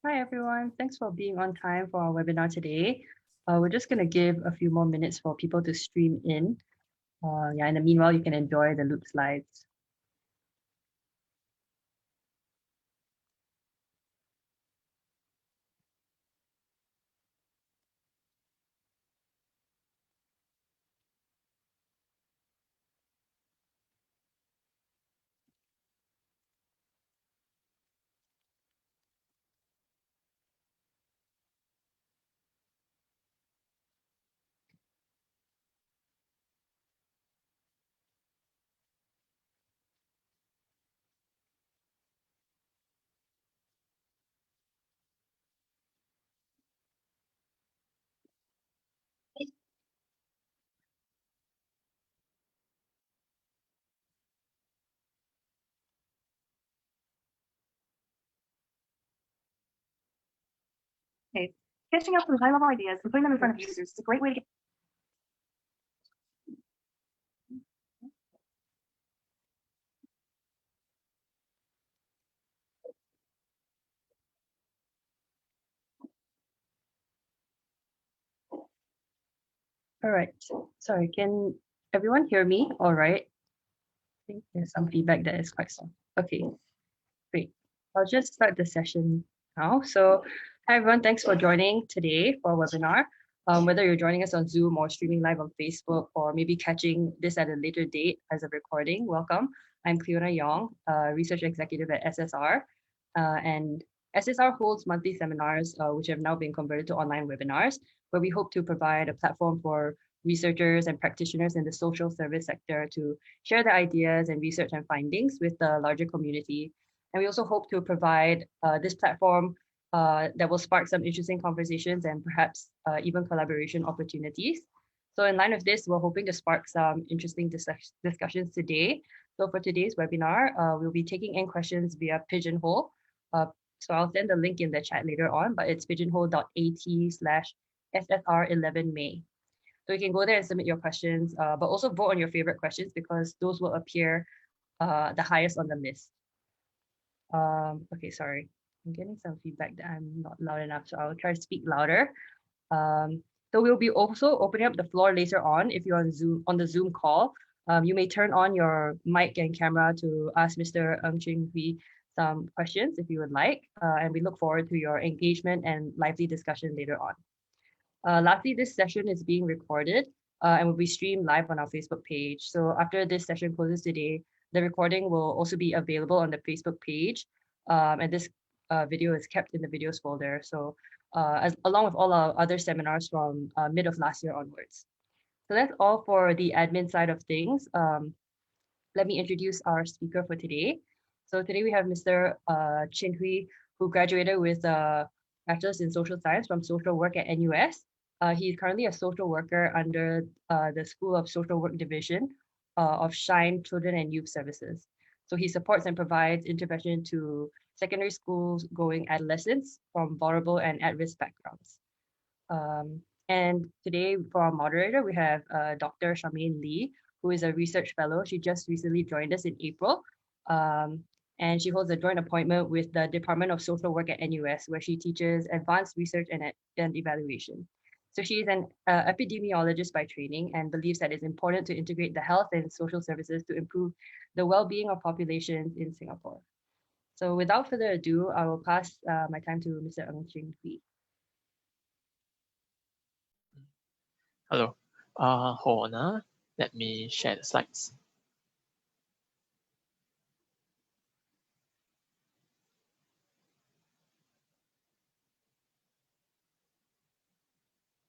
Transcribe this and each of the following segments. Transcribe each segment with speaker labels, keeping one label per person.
Speaker 1: Hi, everyone. Thanks for being on time for our webinar today. We're just going to give a few more minutes for people to stream in. In the meanwhile, you can enjoy the loop slides.
Speaker 2: Okay. Sketching out some high-level ideas and putting them in front of users is a great way to get.
Speaker 1: All right. Sorry, can everyone hear me? All right. I think there's some feedback that is quite soft. Okay, great. I'll just start the session now. So, hi everyone, thanks for joining today for our webinar. Whether you're joining us on Zoom or streaming live on Facebook, or maybe catching this at a later date as a recording, welcome. I'm Cleona Yong, Research Executive at SSR. And SSR holds monthly seminars, which have now been converted to online webinars, where we hope to provide a platform for researchers and practitioners in the social service sector to share their ideas and research and findings with the larger community. And we also hope to provide this platform that will spark some interesting conversations and perhaps even collaboration opportunities. So in line with this, we're hoping to spark some interesting discussions today. So for today's webinar, we'll be taking in questions via Pigeonhole. So I'll send the link in the chat later on, but it's pigeonhole.at/SSR11May. So you can go there and submit your questions, but also vote on your favorite questions because those will appear the highest on the list. Okay, sorry. I'm getting some feedback that I'm not loud enough, so I'll try to speak louder. So we'll be also opening up the floor later on. If you're on the Zoom call, you may turn on your mic and camera to ask Mr. Ng Chin Hwee some questions if you would like, and we look forward to your engagement and lively discussion later on. Lastly, this session is being recorded and will be streamed live on our Facebook page. So after this session closes today, the recording will also be available on the Facebook page, and this video is kept in the videos folder. So along with all our other seminars from mid of last year onwards. So that's all for the admin side of things. Let me introduce our speaker for today. So today we have Mr. Chin Hwee, who graduated with a Bachelor's in Social Science from Social Work at NUS. He is currently a social worker under the School of Social Work Division of Shine Children and Youth Services. So he supports and provides intervention to secondary schools going adolescents from vulnerable and at-risk backgrounds. And today for our moderator, we have Dr. Charmaine Lee, who is a research fellow. She just recently joined us in April. And she holds a joint appointment with the Department of Social Work at NUS, where she teaches advanced research and evaluation. So she is an epidemiologist by training and believes that it's important to integrate the health and social services to improve the well-being of populations in Singapore. So without further ado, I will pass my time to Mr. Ng Chin Hwee.
Speaker 3: Hello. Hold on. Let me share the slides.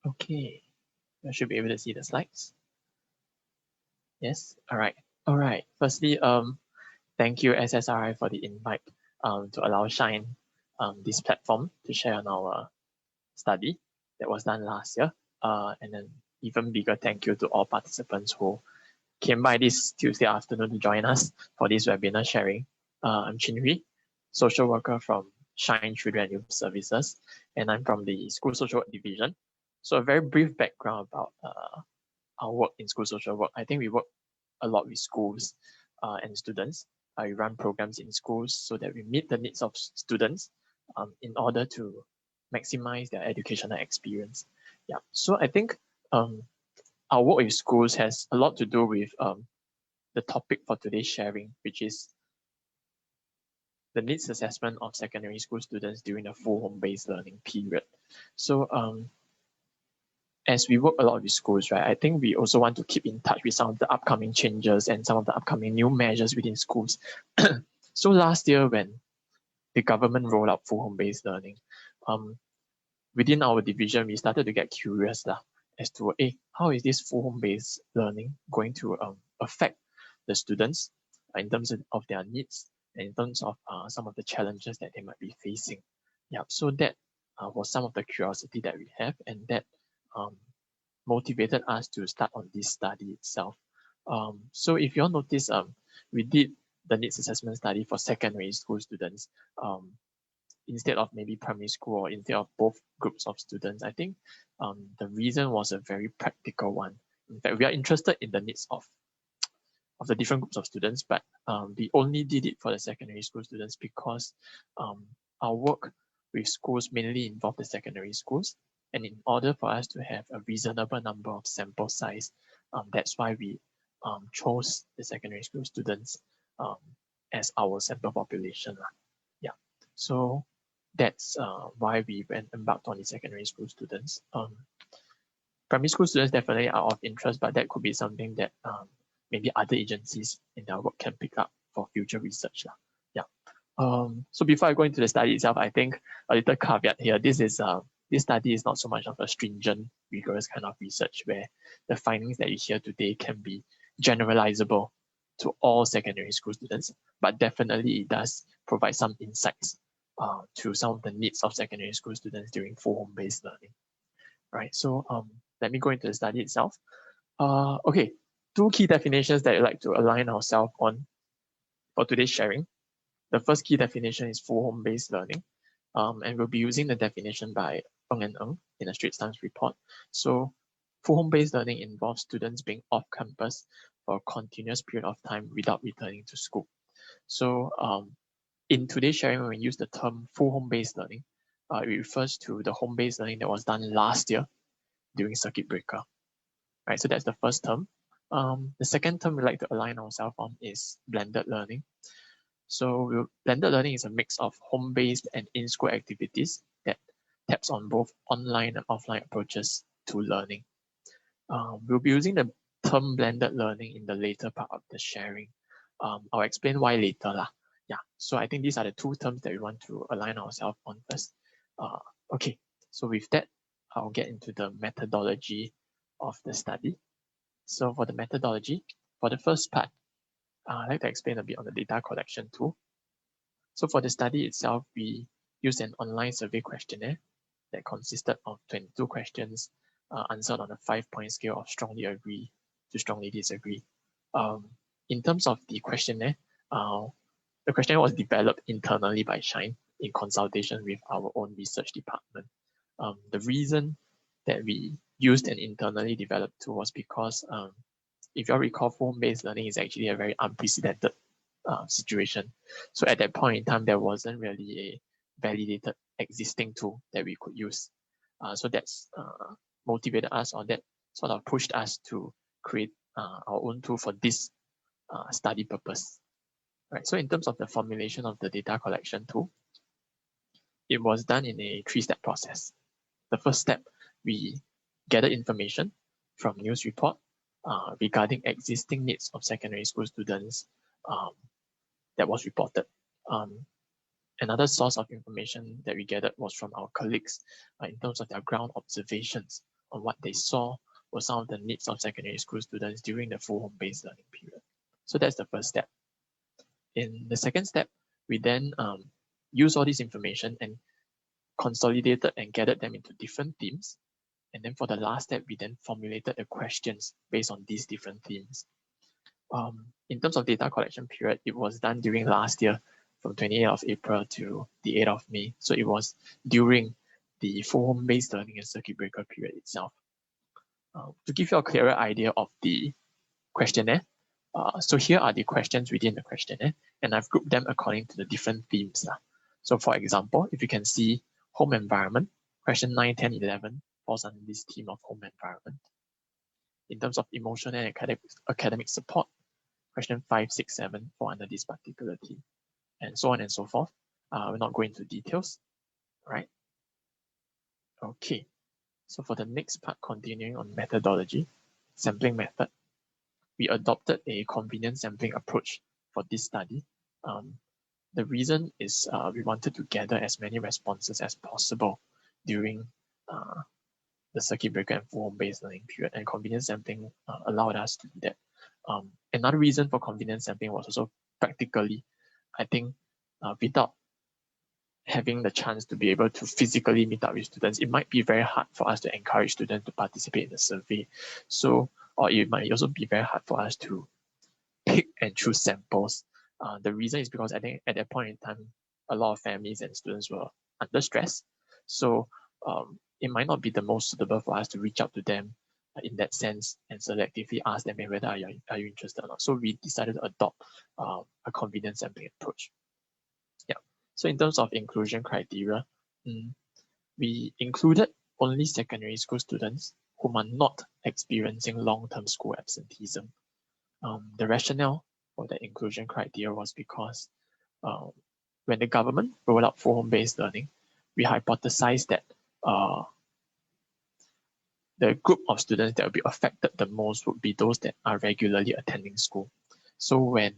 Speaker 3: Okay. I should be able to see the slides. Yes. All right. All right. Firstly, thank you SSRI for the invite to allow Shine this platform to share on our study that was done last year. And then even bigger thank you to all participants who came by this Tuesday afternoon to join us for this webinar sharing. I'm Chin Hwee, social worker from Shine Children and Youth Services, and I'm from the School Social Work Division. So a very brief background about our work in school social work. I think we work a lot with schools and students. We run programs in schools so that we meet the needs of students in order to maximize their educational experience. Yeah, so I think our work with schools has a lot to do with the topic for today's sharing, which is the needs assessment of secondary school students during the full home-based learning period. So as we work a lot with schools, right, I think we also want to keep in touch with some of the upcoming changes and some of the upcoming new measures within schools. So last year when the government rolled out full home-based learning, within our division, we started to get curious as to how is this full home-based learning going to affect the students in terms of their needs and in terms of some of the challenges that they might be facing. Yeah, so that was some of the curiosity that we have, and that motivated us to start on this study itself. So if you all notice, we did the needs assessment study for secondary school students instead of maybe primary school, or instead of both groups of students. I think the reason was a very practical one. In fact, we are interested in the needs of the different groups of students, but we only did it for the secondary school students because our work with schools mainly involved the secondary schools. And in order for us to have a reasonable number of sample size, that's why we chose the secondary school students as our sample population. Yeah, so that's why we embarked on the secondary school students. Primary school students definitely are of interest, but that could be something that maybe other agencies in their work can pick up for future research. Yeah. So before I go into the study itself, I think a little caveat here. This study is not so much of a stringent, rigorous kind of research where the findings that you hear today can be generalizable to all secondary school students, but definitely it does provide some insights to some of the needs of secondary school students during full home-based learning. Right, so let me go into the study itself. Okay, two key definitions that I'd like to align ourselves on for today's sharing. The first key definition is full home-based learning, and we'll be using the definition by Ng and Ng in a Straits Times report. So full home-based learning involves students being off campus for a continuous period of time without returning to school. So in today's sharing, when we use the term full home-based learning, it refers to the home-based learning that was done last year during circuit breaker. Right, so that's the first term. The second term we like to align ourselves on is blended learning. So blended learning is a mix of home-based and in-school activities that taps on both online and offline approaches to learning. We'll be using the term blended learning in the later part of the sharing. I'll explain why later lah. Yeah, so I think these are the two terms that we want to align ourselves on first. Okay, so with that, I'll get into the methodology of the study. So for the methodology, for the first part, I'd like to explain a bit on the data collection tool. So for the study itself, we used an online survey questionnaire that consisted of 22 questions answered on a 5-point scale of strongly agree to strongly disagree. In terms of the questionnaire was developed internally by Shine in consultation with our own research department. The reason that we used an internally developed tool was because if you all recall, home-based learning is actually a very unprecedented situation. So at that point in time, there wasn't really a validated existing tool that we could use. So that's motivated us, or that sort of pushed us to create our own tool for this study purpose. Right. So in terms of the formulation of the data collection tool, it was done in a 3-step process. The first step, we gathered information from news report regarding existing needs of secondary school students that was reported. Another source of information that we gathered was from our colleagues in terms of their ground observations on what they saw were some of the needs of secondary school students during the full home-based learning period. So that's the first step. In the second step, we then use all this information and consolidated and gathered them into different themes. And then for the last step, we then formulated the questions based on these different themes. In terms of data collection period, it was done during last year from 28th of April to the 8th of May. So it was during the full home-based learning and circuit breaker period itself. To give you a clearer idea of the questionnaire, So here are the questions within the questionnaire, and I've grouped them according to the different themes. So for example, if you can see home environment, question 9, 10, 11 falls under this theme of home environment. In terms of emotional and academic support, question 5, 6, 7 fall under this particular theme, and so on and so forth. We're not going into details, right? Okay, so for the next part, continuing on methodology, sampling method, we adopted a convenient sampling approach for this study. The reason is we wanted to gather as many responses as possible during the circuit breaker and full home-based learning period, and convenient sampling allowed us to do that. Another reason for convenient sampling was also practically, I think, without having the chance to be able to physically meet up with students, it might be very hard for us to encourage students to participate in the survey. So, or it might also be very hard for us to pick and choose samples. The reason is because I think at that point in time, a lot of families and students were under stress. So it might not be the most suitable for us to reach out to them in that sense and selectively ask them whether are you interested or not. So we decided to adopt a convenient sampling approach. Yeah. So in terms of inclusion criteria, we included only secondary school students whom are not experiencing long-term school absenteeism. The rationale for the inclusion criteria was because when the government rolled out full home-based learning, we hypothesized that the group of students that will be affected the most would be those that are regularly attending school. So when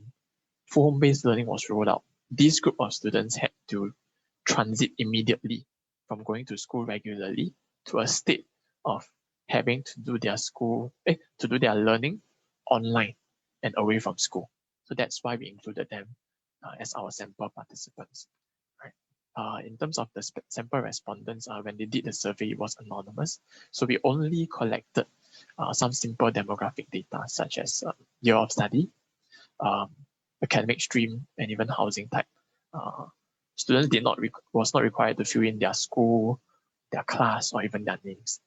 Speaker 3: full home-based learning was rolled out, this group of students had to transit immediately from going to school regularly to a state of having to do their learning online and away from school. So that's why we included them as our sample participants. Right? In terms of the sample respondents, when they did the survey, it was anonymous. So we only collected some simple demographic data, such as year of study, academic stream, and even housing type. Students was not required to fill in their school, their class, or even their names.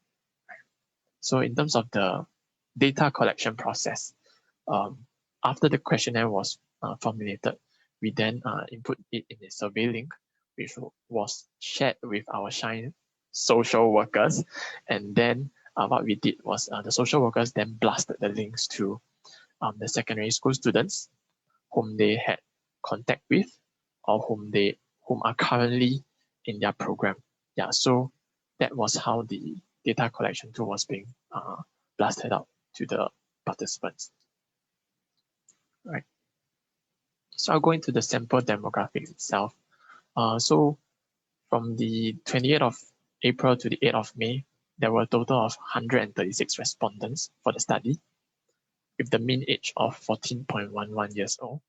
Speaker 3: So in terms of the data collection process, after the questionnaire was formulated, we then input it in a survey link, which was shared with our Shine social workers. And then what we did was the social workers then blasted the links to the secondary school students whom they had contact with or whom are currently in their program. Yeah, so that was how the data collection tool was being blasted out to the participants. Right. So I'll go into the sample demographics itself. So from the 28th of April to the 8th of May, there were a total of 136 respondents for the study, with the mean age of 14.11 years old.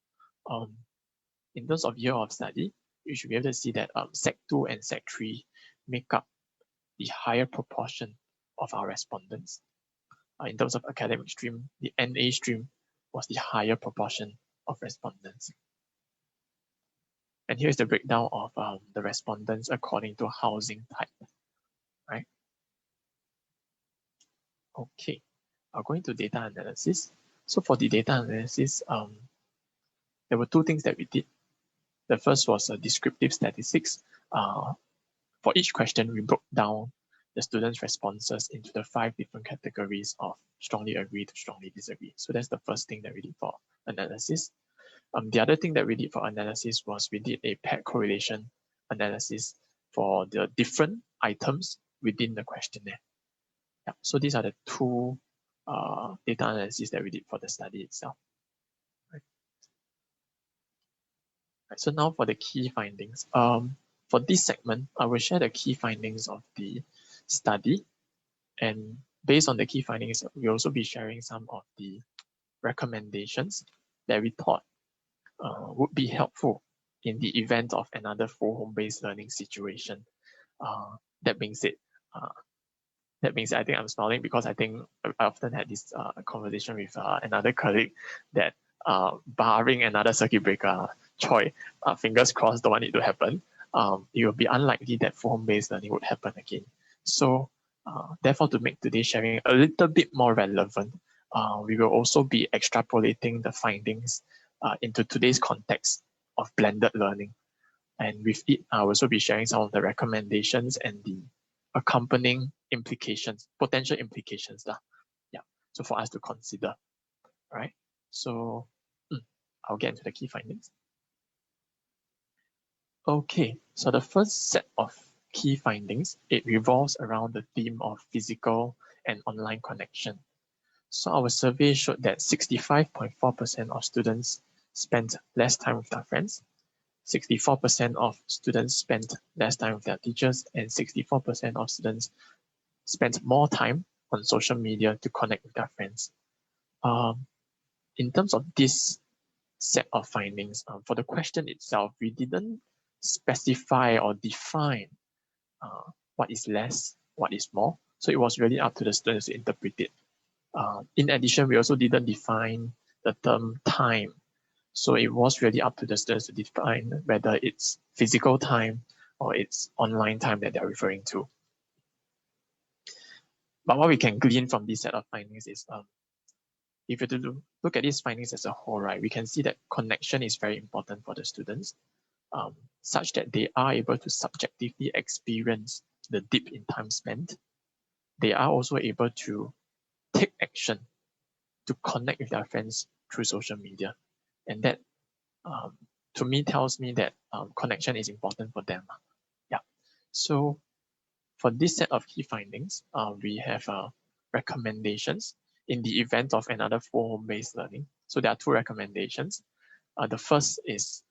Speaker 3: In terms of year of study, you should be able to see that Sec 2 and Sec 3 make up the higher proportion of our respondents. In terms of academic stream, the NA stream was the higher proportion of respondents. And here's the breakdown of the respondents according to housing type, right? Okay, I'll go into data analysis. So for the data analysis, there were two things that we did. The first was descriptive statistics. For each question, we broke down the students' responses into the 5 different categories of strongly agree to strongly disagree. So that's the first thing that we did for analysis. The other thing that we did for analysis was we did a paired correlation analysis for the different items within the questionnaire. Yeah, so these are the two data analysis that we did for the study itself. Right. Right, so now for the key findings. For this segment, I will share the key findings of the study. And based on the key findings, we'll also be sharing some of the recommendations that we thought would be helpful in the event of another full home-based learning situation. That being said, I think I'm smiling because I think I often had this conversation with another colleague that barring another circuit breaker, Choi, fingers crossed, don't want it to happen. It will be unlikely that full home-based learning would happen again. So therefore, to make today's sharing a little bit more relevant, we will also be extrapolating the findings into today's context of blended learning. And with it, I'll also be sharing some of the recommendations and the accompanying implications, potential implications. Yeah. So for us to consider, right? So I'll get into the key findings. Okay, so the first set of key findings, it revolves around the theme of physical and online connection. So our survey showed that 65.4% of students spent less time with their friends, 64% of students spent less time with their teachers, and 64% of students spent more time on social media to connect with their friends. In terms of this set of findings, for the question itself, we didn't specify or define what is less, what is more. So it was really up to the students to interpret it. In addition, we also didn't define the term time. So it was really up to the students to define whether it's physical time or it's online time that they're referring to. But what we can glean from this set of findings is, if you look at these findings as a whole, right, we can see that connection is very important for the students, such that they are able to subjectively experience the dip in time spent. They are also able to take action to connect with their friends through social media. And that, to me, tells me that connection is important for them. Yeah. So for this set of key findings, we have recommendations in the event of another full home-based learning. So there are two recommendations. The first is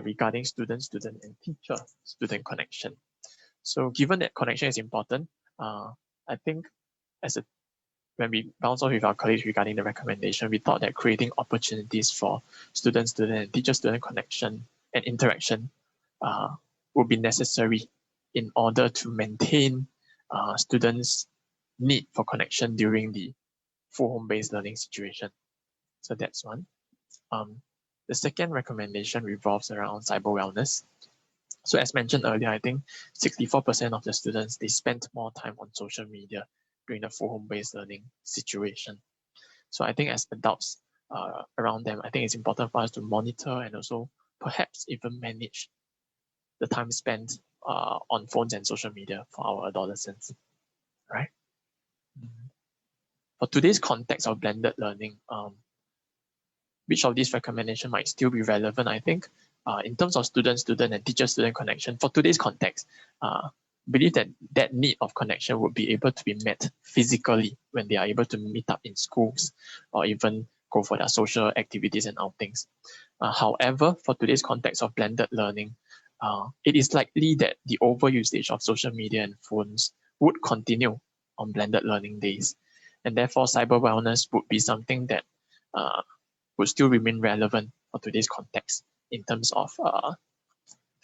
Speaker 3: regarding student-student and teacher-student connection. So given that connection is important, I think when we bounce off with our colleagues regarding the recommendation, we thought that creating opportunities for student-student and teacher-student connection and interaction would be necessary in order to maintain students' need for connection during the full home-based learning situation. So that's one. The second recommendation revolves around cyber wellness. So as mentioned earlier, I think 64% of the students, they spent more time on social media during the full home-based learning situation. So I think as adults around them, I think it's important for us to monitor and also perhaps even manage the time spent on phones and social media for our adolescents, right? For today's context of blended learning, which of these recommendations might still be relevant? I think in terms of student-student and teacher-student connection, for today's context, believe that need of connection would be able to be met physically when they are able to meet up in schools or even go for their social activities and outings. However, for today's context of blended learning, it is likely that the overusage of social media and phones would continue on blended learning days. And therefore, cyber wellness would be something that would still remain relevant for today's context in terms of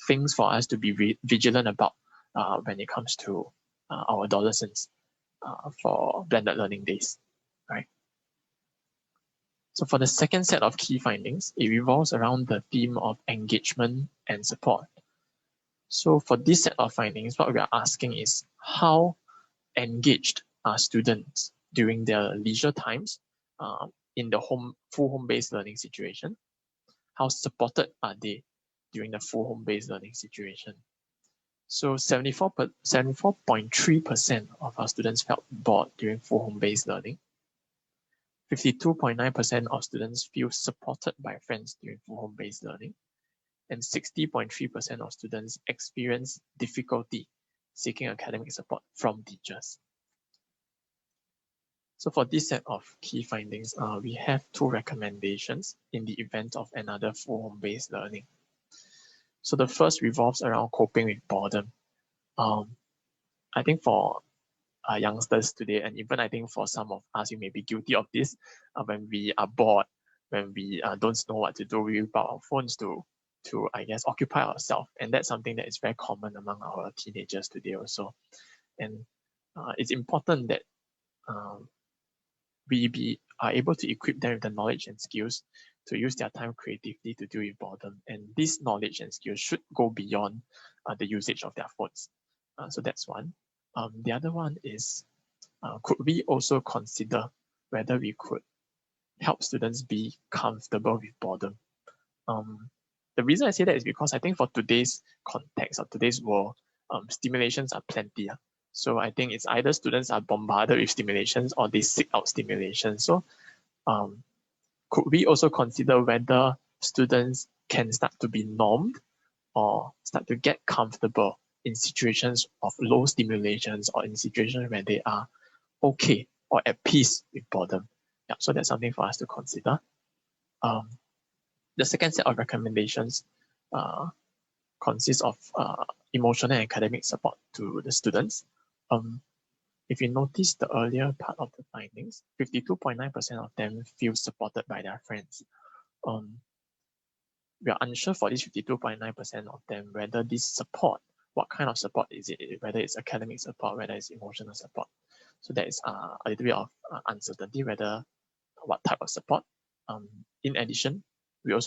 Speaker 3: things for us to be vigilant about when it comes to our adolescents for blended learning days, right? So for the second set of key findings, it revolves around the theme of engagement and support. So for this set of findings, what we are asking is how engaged are students during their leisure times in the full home-based learning situation? How supported are they during the full home-based learning situation? So 74.3% of our students felt bored during full home-based learning. 52.9% of students feel supported by friends during full home-based learning. And 60.3% of students experience difficulty seeking academic support from teachers. So for this set of key findings, we have two recommendations in the event of another full home-based learning. So the first revolves around coping with boredom. I think for youngsters today, and even I think for some of us, you may be guilty of this, when we are bored, when we don't know what to do, we whip out our phones to I guess, occupy ourselves. And that's something that is very common among our teenagers today also. And it's important that we are able to equip them with the knowledge and skills to use their time creatively to deal with boredom. And this knowledge and skills should go beyond the usage of their phones. So that's one. The other one is, could we also consider whether we could help students be comfortable with boredom. The reason I say that is because I think for today's context or today's world, stimulations are plenty. So I think it's either students are bombarded with stimulations or they seek out stimulation. So could we also consider whether students can start to be normed or start to get comfortable in situations of low stimulations or in situations where they are okay or at peace with boredom? Yeah, so that's something for us to consider. The second set of recommendations consists of emotional and academic support to the students. If you notice the earlier part of the findings, 52.9% of them feel supported by their friends. We are unsure for these 52.9% of them whether this support, what kind of support is it, whether it's academic support, whether it's emotional support. So there is a little bit of uncertainty whether what type of support. In addition, we are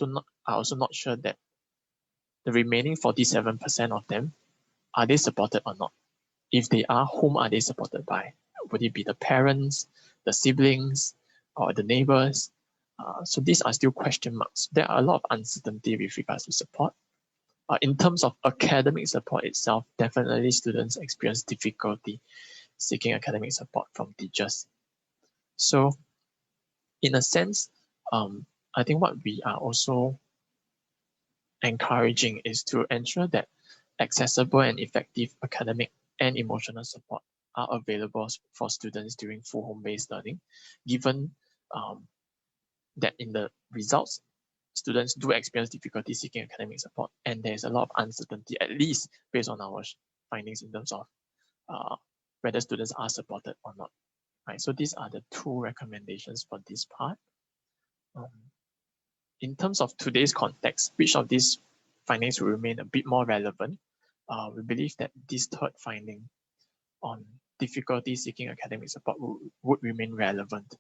Speaker 3: also not sure that the remaining 47% of them, are they supported or not? If they are, whom are they supported by? Would it be the parents, the siblings, or the neighbors? So these are still question marks. There are a lot of uncertainty with regards to support. In terms of academic support itself, definitely students experience difficulty seeking academic support from teachers. So in a sense, I think what we are also encouraging is to ensure that accessible and effective academic and emotional support are available for students during full home-based learning, given that in the results, students do experience difficulty seeking academic support, and there's a lot of uncertainty, at least based on our findings in terms of whether students are supported or not. Right, so these are the two recommendations for this part. In terms of today's context, which of these findings will remain a bit more relevant? We believe that this third finding on difficulty seeking academic support would remain relevant.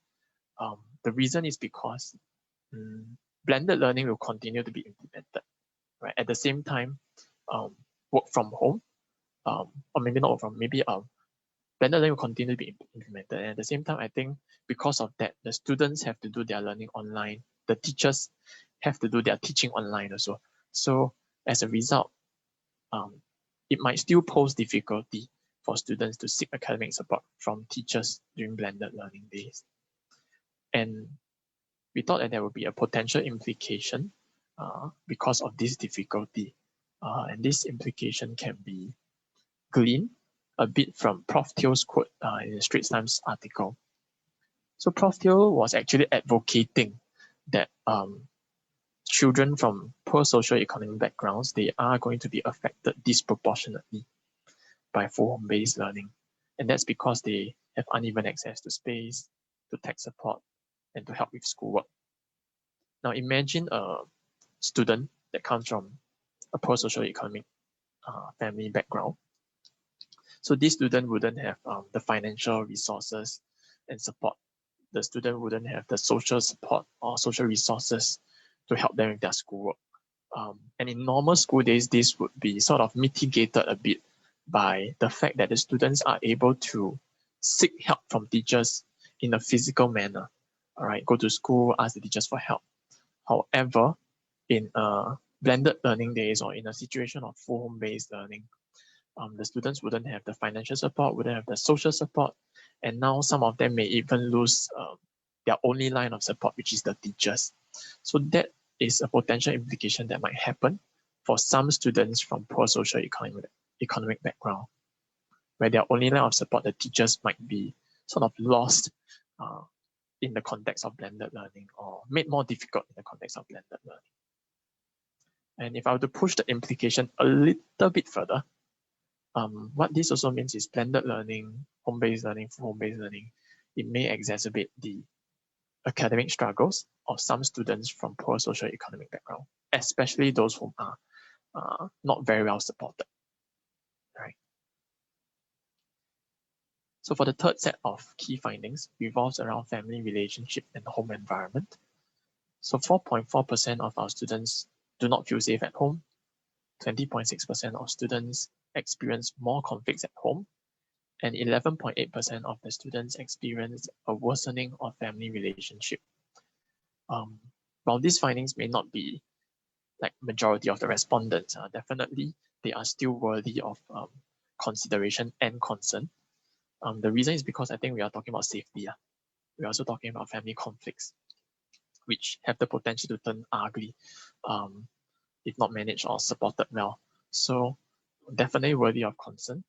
Speaker 3: The reason is because blended learning will continue to be implemented. Right? At the same time, work from home, or maybe not work from, maybe blended learning will continue to be implemented. And at the same time, I think because of that, the students have to do their learning online. The teachers have to do their teaching online also. So as a result, it might still pose difficulty for students to seek academic support from teachers during blended learning days. And we thought that there would be a potential implication because of this difficulty. And this implication can be gleaned a bit from Prof. Teo's quote in the Straits Times article. So Prof. Teo was actually advocating that children from poor socioeconomic backgrounds, they are going to be affected disproportionately by full home-based learning. And that's because they have uneven access to space, to tech support, and to help with schoolwork. Now imagine a student that comes from a poor socioeconomic family background. So this student wouldn't have the financial resources and support. The student wouldn't have the social support or social resources to help them with their schoolwork. And in normal school days, this would be sort of mitigated a bit by the fact that the students are able to seek help from teachers in a physical manner. All right, go to school, ask the teachers for help. However, in blended learning days or in a situation of full home-based learning, the students wouldn't have the financial support, wouldn't have the social support, and now some of them may even lose their only line of support, which is the teachers. So that is a potential implication that might happen for some students from poor socioeconomic background, where their only line of support, the teachers, might be sort of lost in the context of blended learning or made more difficult in the context of blended learning. And if I were to push the implication a little bit further, what this also means is blended learning, home-based learning, full home-based learning, it may exacerbate the academic struggles of some students from poor socioeconomic background, especially those who are not very well supported. Right. So for the third set of key findings, revolves around family relationship and home environment. So 4.4% of our students do not feel safe at home. 20.6% of students experience more conflicts at home, and 11.8% of the students experience a worsening of family relationship. While these findings may not be like majority of the respondents, definitely they are still worthy of consideration and concern. The reason is because I think we are talking about safety. We're also talking about family conflicts, which have the potential to turn ugly if not managed or supported well. So definitely worthy of concern.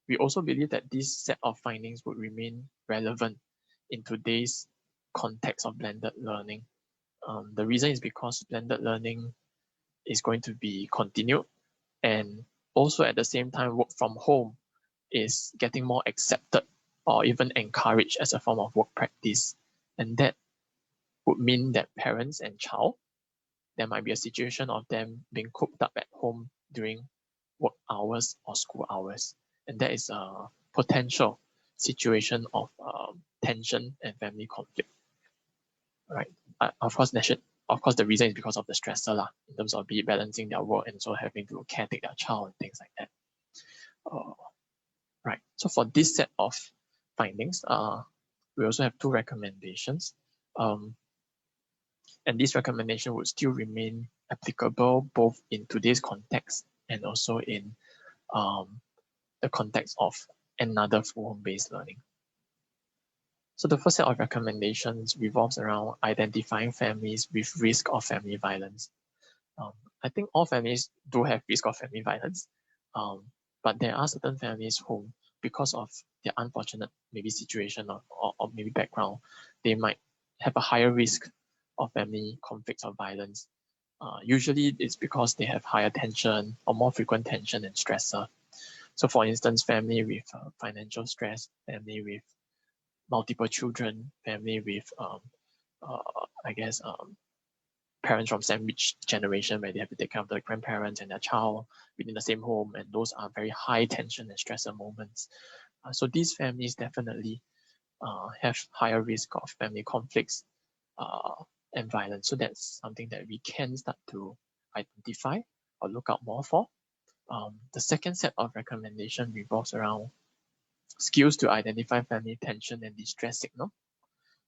Speaker 3: We also believe that this set of findings would remain relevant in today's context of blended learning. The reason is because blended learning is going to be continued, and also at the same time work from home is getting more accepted or even encouraged as a form of work practice. And that would mean that parents and child, there might be a situation of them being cooped up at home during work hours or school hours. And that is a potential situation of tension and family conflict. Right. Of course, the reason is because of the stressor in terms of be balancing their work and also having to caretake their child and things like that. Right. So for this set of findings, we also have two recommendations. And this recommendation would still remain applicable both in today's context and also in the context of another full home-based learning. So the first set of recommendations revolves around identifying families with risk of family violence. I think all families do have risk of family violence, but there are certain families who, because of their unfortunate maybe situation or maybe background, they might have a higher risk of family conflicts or violence. Usually it's because they have higher tension or more frequent tension and stressor. So for instance, family with financial stress, family with multiple children, family with, parents from sandwich generation where they have to take care of the grandparents and their child within the same home, and those are very high tension and stressor moments. So these families definitely have higher risk of family conflicts and violence. So that's something that we can start to identify or look out more for. The second set of recommendation revolves around skills to identify family tension and distress signal.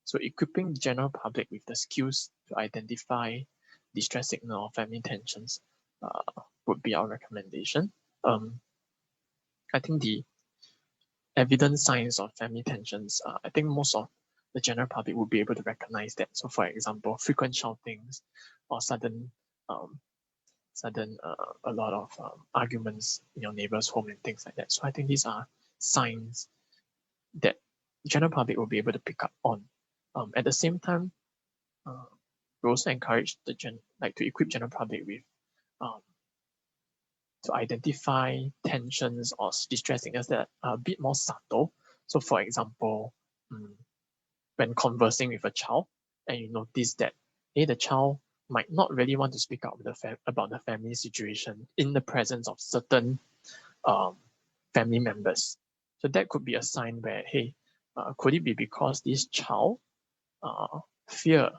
Speaker 3: So equipping the general public with the skills to identify distress signal or family tensions would be our recommendation. I think the evidence signs of family tensions, I think most of the general public would be able to recognize that. So for example, frequent shoutings or sudden a lot of arguments in your neighbor's home and things like that. So I think these are signs that general public will be able to pick up on. At the same time, we also encourage to equip general public with to identify tensions or distress signals that are a bit more subtle. So for example, when conversing with a child and you notice that the child might not really want to speak out about the family situation in the presence of certain family members. So that could be a sign where, could it be because this child fear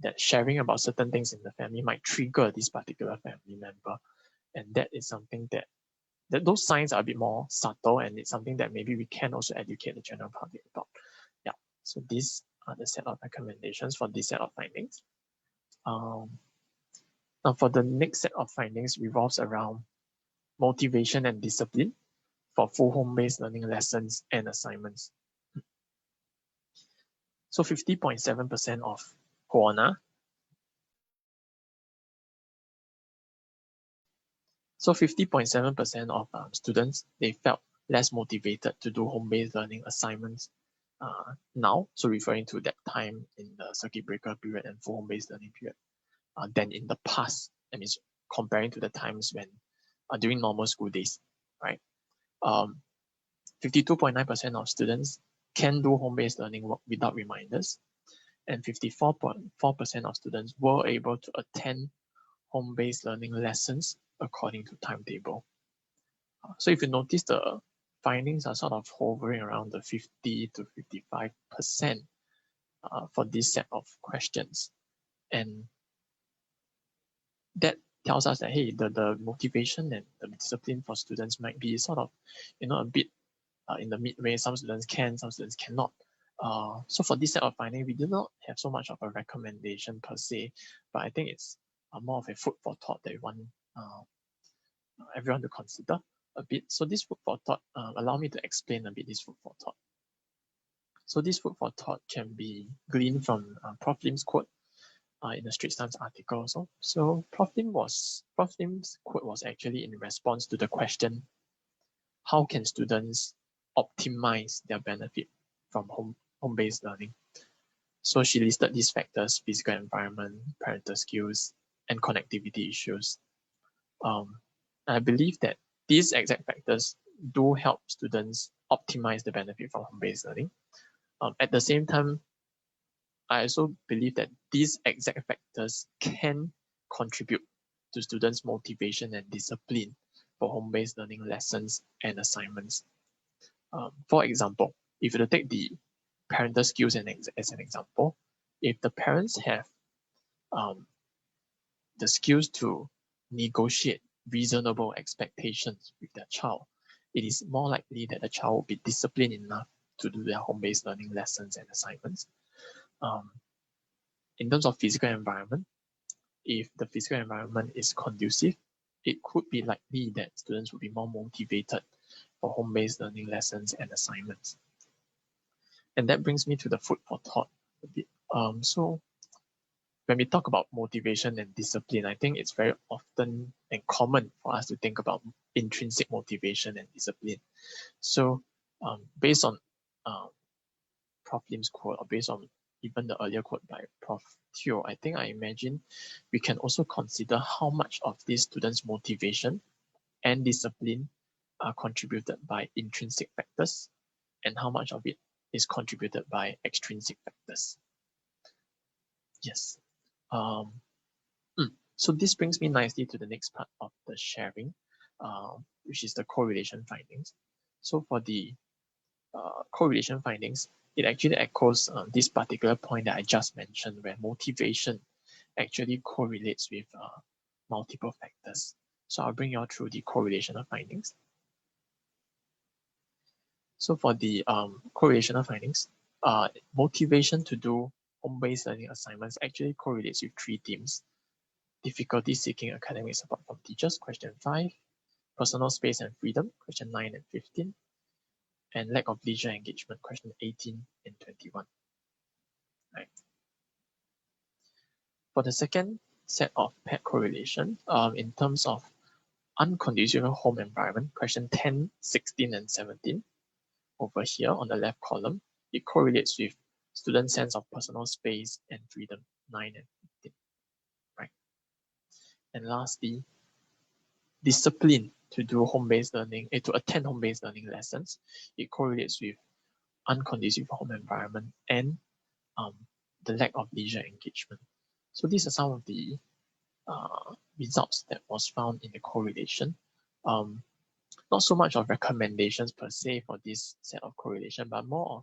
Speaker 3: that sharing about certain things in the family might trigger this particular family member? And that is something that those signs are a bit more subtle, and it's something that maybe we can also educate the general public about. Yeah, so these are the set of recommendations for this set of findings. Now for the next set of findings revolves around motivation and discipline for full home-based learning lessons and assignments. So 50.7% of HOANA. So 50.7% of students, they felt less motivated to do home-based learning assignments now, so referring to that time in the circuit breaker period and full home-based learning period, than in the past. That means comparing to the times when during normal school days, right? 52.9% of students can do home-based learning work without reminders, and 54.4% of students were able to attend home-based learning lessons according to timetable. So if you notice, the findings are sort of hovering around the 50 to 55% for this set of questions. And that tells us that, the motivation and the discipline for students might be sort of, a bit in the midway. Some students can, some students cannot So for this set of findings, we do not have so much of a recommendation per se, but I think it's more of a food for thought that we want everyone to consider a bit. So this food for thought, allow me to explain a bit this food for thought. So this food for thought can be gleaned from Prof. Lim's quote in the Straits Times article also. So Prof. Lim's quote was actually in response to the question, how can students optimize their benefit from home-based learning? So she listed these factors: physical environment, parental skills, and connectivity issues. I believe that these exact factors do help students optimize the benefit from home-based learning. At the same time, I also believe that these exact factors can contribute to students' motivation and discipline for home-based learning lessons and assignments. For example, if you take the parental skills as an example, if the parents have the skills to negotiate reasonable expectations with their child, it is more likely that the child will be disciplined enough to do their home-based learning lessons and assignments. In terms of physical environment, if the physical environment is conducive, it could be likely that students will be more motivated for home-based learning lessons and assignments. And that brings me to the food for thought a bit. So when we talk about motivation and discipline, I think it's very often and common for us to think about intrinsic motivation and discipline. So based on Prof. Lim's quote, or based on even the earlier quote by Prof. Teo, I imagine we can also consider how much of this students' motivation and discipline are contributed by intrinsic factors and how much of it is contributed by extrinsic factors. Yes. So this brings me nicely to the next part of the sharing, which is the correlation findings. So for the correlation findings, it actually echoes this particular point that I just mentioned, where motivation actually correlates with multiple factors. So I'll bring you all through the correlational findings. So for the correlational findings, motivation to do home-based learning assignments actually correlates with three themes: difficulty seeking academic support from teachers, question 5, personal space and freedom, question 9 and 15, and lack of leisure engagement, question 18 and 21. Right. For the second set of paired correlation, in terms of unconducive home environment, question 10, 16, and 17, over here on the left column, it correlates with student sense of personal space and freedom, 9 and 15. Right. And lastly, discipline to do home-based learning, to attend home-based learning lessons, it correlates with unconducive home environment and the lack of leisure engagement. So these are some of the results that was found in the correlation. Not so much of recommendations per se for this set of correlation, but more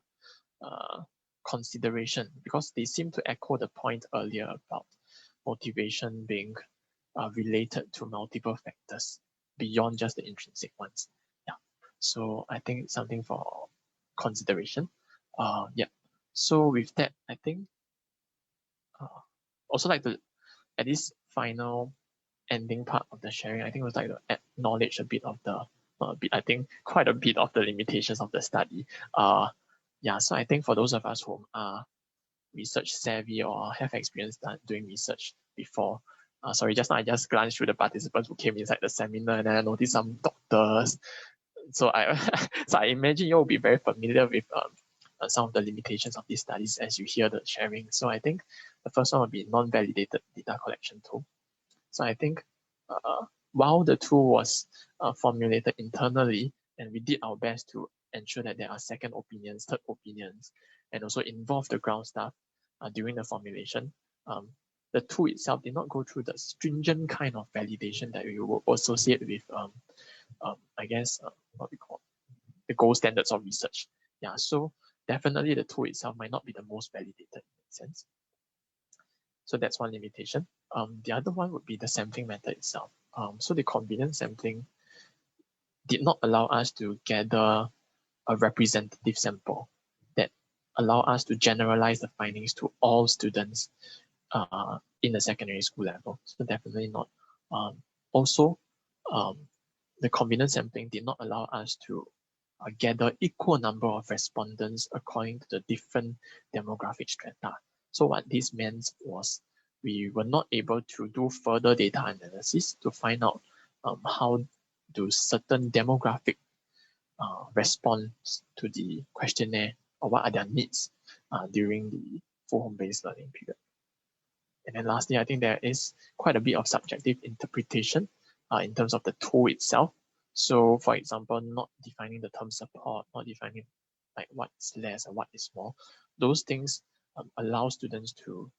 Speaker 3: of consideration, because they seem to echo the point earlier about motivation being related to multiple factors beyond just the intrinsic ones. Yeah. So I think it's something for consideration. Yeah. So with that, I think also like to, at this final ending part of the sharing, I think I would like to acknowledge a bit of the, I think quite a bit of the limitations of the study. Yeah, so I think for those of us who are research savvy or have experience doing research before, sorry, just now I just glanced through the participants who came inside the seminar and then I noticed some doctors. So I imagine you will be very familiar with some of the limitations of these studies as you hear the sharing. So I think the first one would be non-validated data collection tool. So I think while the tool was formulated internally and we did our best to ensure that there are second opinions, third opinions, and also involve the ground staff during the formulation, the tool itself did not go through the stringent kind of validation that we will associate with, I guess, what we call the gold standards of research. Yeah, so definitely the tool itself might not be the most validated in that sense. So that's one limitation. The other one would be the sampling method itself. So the convenience sampling did not allow us to gather a representative sample that allow us to generalize the findings to all students in the secondary school level. So definitely not. Also, the confidence sampling did not allow us to gather equal number of respondents according to the different demographic strata. So what this meant was we were not able to do further data analysis to find out how do certain demographic respond to the questionnaire, or what are their needs during the full home-based learning period. And then lastly, I think there is quite a bit of subjective interpretation in terms of the tool itself. So for example, not defining the term support, not defining like what is less and what is more, those things allow students to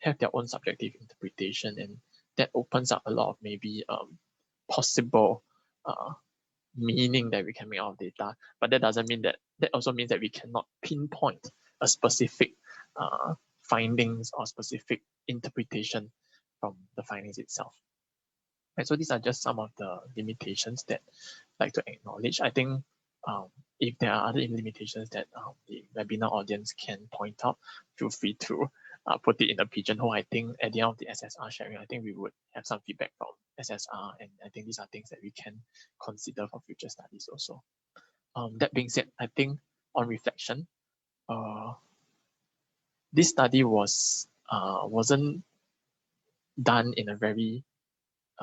Speaker 3: have their own subjective interpretation, and that opens up a lot of maybe possible meaning that we can make out of data. But that doesn't mean that also means that we cannot pinpoint a specific findings or specific interpretation from the findings itself. And so these are just some of the limitations that I'd like to acknowledge. I think if there are other limitations that the webinar audience can point out, feel free to put it in the pigeonhole. I think at the end of the SSR sharing, I think we would have some feedback from SSR, and I think these are things that we can consider for future studies also. That being said, I think on reflection, this study wasn't done in a very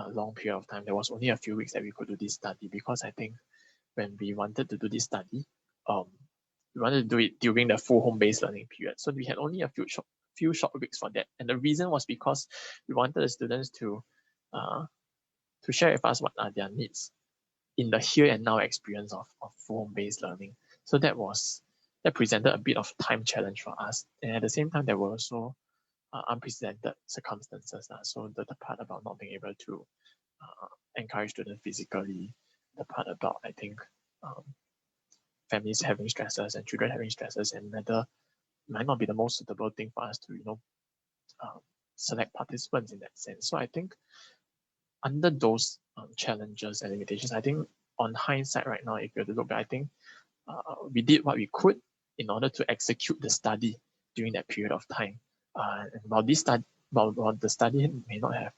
Speaker 3: long period of time. There was only a few weeks that we could do this study, because I think when we wanted to do this study, we wanted to do it during the full home-based learning period. So we had only a few short weeks for that. And the reason was because we wanted the students to share with us what are their needs in the here and now experience of full home-based learning. So that presented a bit of time challenge for us. And at the same time, there were also unprecedented circumstances. So the part about not being able to encourage students physically, the part about, I think, families having stresses and children having stresses, and whether might not be the most suitable thing for us to, select participants in that sense. So I think under those challenges and limitations, I think on hindsight right now, if you have to look back, I think we did what we could in order to execute the study during that period of time. And while the study may not have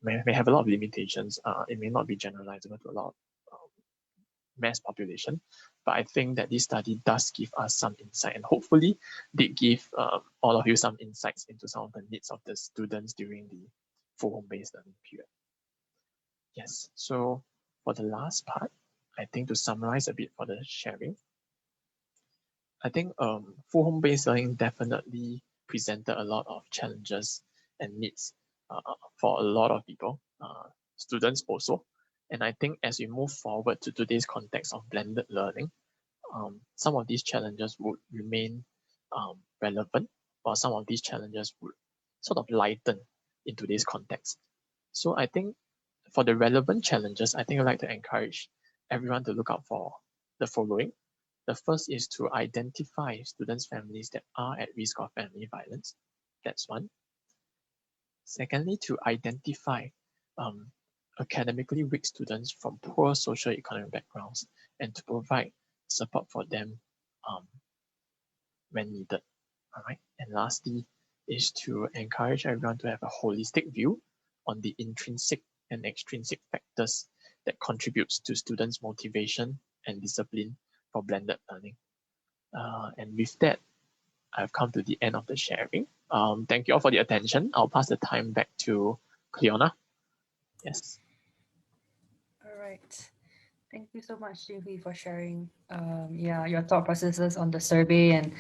Speaker 3: may have a lot of limitations, it may not be generalizable to a lot of mass population, but I think that this study does give us some insight, and hopefully did give all of you some insights into some of the needs of the students during the full home-based learning period. Yes, so for the last part, I think to summarize a bit for the sharing, I think full home-based learning definitely presented a lot of challenges and needs for a lot of people, students also. And I think as we move forward to today's context of blended learning, some of these challenges would remain relevant, or some of these challenges would sort of lighten in today's context. So I think for the relevant challenges, I think I'd like to encourage everyone to look out for the following. The first is to identify students' families that are at risk of family violence. That's one. Secondly, to identify academically weak students from poor socio-economic backgrounds, and to provide support for them when needed. All right. And lastly is to encourage everyone to have a holistic view on the intrinsic and extrinsic factors that contributes to students' motivation and discipline for blended learning. And with that, I've come to the end of the sharing. Thank you all for the attention. I'll pass the time back to Cleona. Yes.
Speaker 1: All right. Thank you so much, Chin Hwee, for sharing your thought processes on the survey, and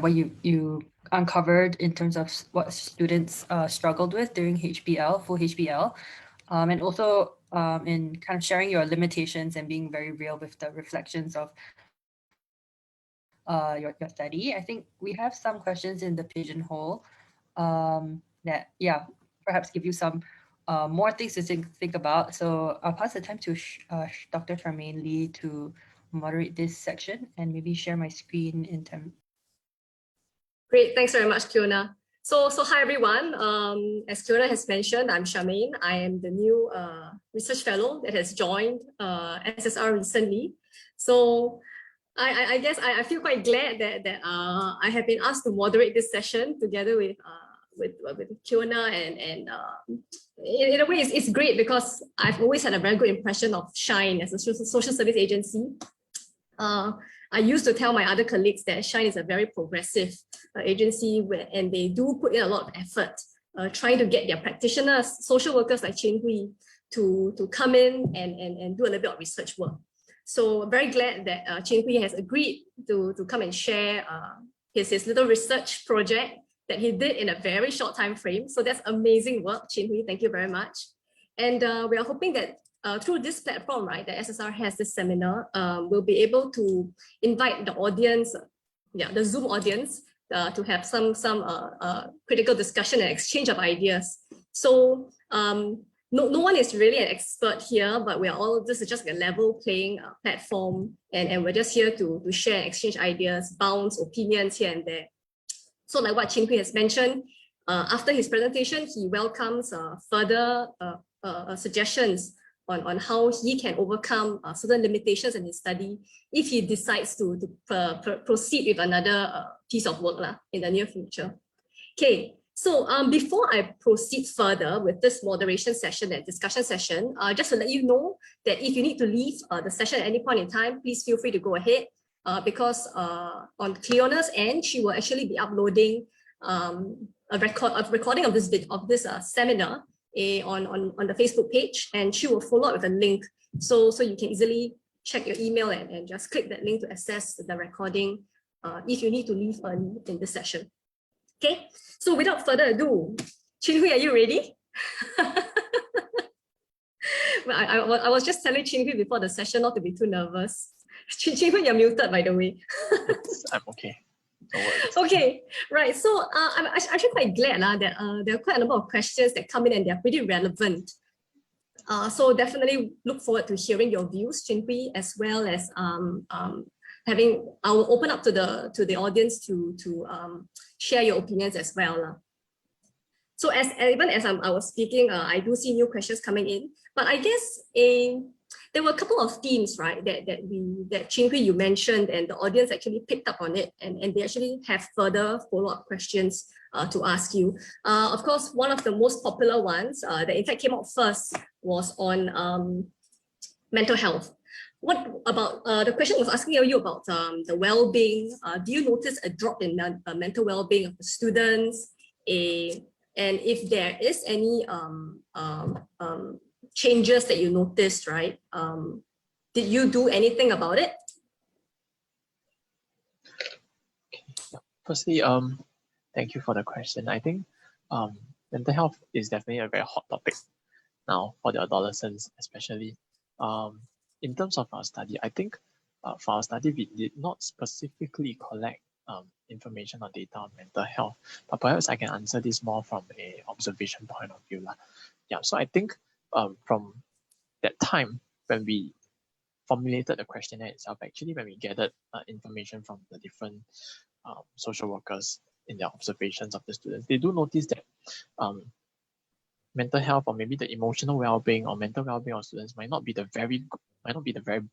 Speaker 1: what you uncovered in terms of what students struggled with during HBL, full HBL, and also in kind of sharing your limitations and being very real with the reflections of your study. I think we have some questions in the pigeonhole that perhaps give you some more things to think about. So I'll pass the time to Dr. Charmaine Lee to moderate this section and maybe share my screen in terms.
Speaker 4: Great, thanks very much, Kiona. So hi everyone. As Kiona has mentioned, I'm Charmaine. I am the new research fellow that has joined SSR recently. So I guess I feel quite glad that I have been asked to moderate this session together with Kiona and in a way it's great because I've always had a very good impression of Shine as a social service agency. I used to tell my other colleagues that Shine is a very progressive agency and they do put in a lot of effort trying to get their practitioners, social workers like Chin Hwee to come in and do a little bit of research work. So very glad that Chin Hwee has agreed to come and share his little research project that he did in a very short time frame. So that's amazing work, Chin Hwee. Thank you very much. And we are hoping that through this platform, right, that SSR has this seminar, we'll be able to invite the audience, the Zoom audience, to have some critical discussion and exchange of ideas. So no one is really an expert here, but we are all, this is just a level playing platform, and we're just here to share and exchange ideas, bounce opinions here and there. So like what Chin Hwee has mentioned, after his presentation, he welcomes further suggestions on how he can overcome certain limitations in his study if he decides to proceed with another piece of work in the near future. Okay, so before I proceed further with this moderation session and discussion session, just to let you know that if you need to leave the session at any point in time, please feel free to go ahead because on Cleona's end, she will actually be uploading a recording of this seminar on the Facebook page, and she will follow up with a link so you can easily check your email and just click that link to access the recording if you need to leave early in this session. Okay, so without further ado, Chin Hwee, are you ready? Well, I was just telling Chin Hwee before the session not to be too nervous. Chin Hwee, you're muted, by the way.
Speaker 3: Yes, I'm okay. No worries.
Speaker 4: Okay, right. So I'm actually quite glad that there are quite a number of questions that come in and they're pretty relevant. So definitely look forward to hearing your views, Chin Hwee, as well as I will open up to the audience to share your opinions as well. So even as I was speaking, I do see new questions coming in, but I guess there were a couple of themes, right, that Chin Hwee you mentioned, and the audience actually picked up on it, and they actually have further follow-up questions to ask you. Of course, one of the most popular ones that in fact came out first was on mental health. What about the question was asking you about the well-being? Do you notice a drop in mental well-being of the students? And if there is any changes that you noticed, right? Did you do anything about it?
Speaker 3: Firstly, thank you for the question. I think mental health is definitely a very hot topic now for the adolescents, especially. In terms of our study, I think for our study, we did not specifically collect information or data on mental health, but perhaps I can answer this more from an observation point of view. Yeah, so I think from that time when we formulated the questionnaire itself, actually when we gathered information from the different social workers in their observations of the students, they do notice that mental health or maybe the emotional well-being or mental well-being of students might not be the very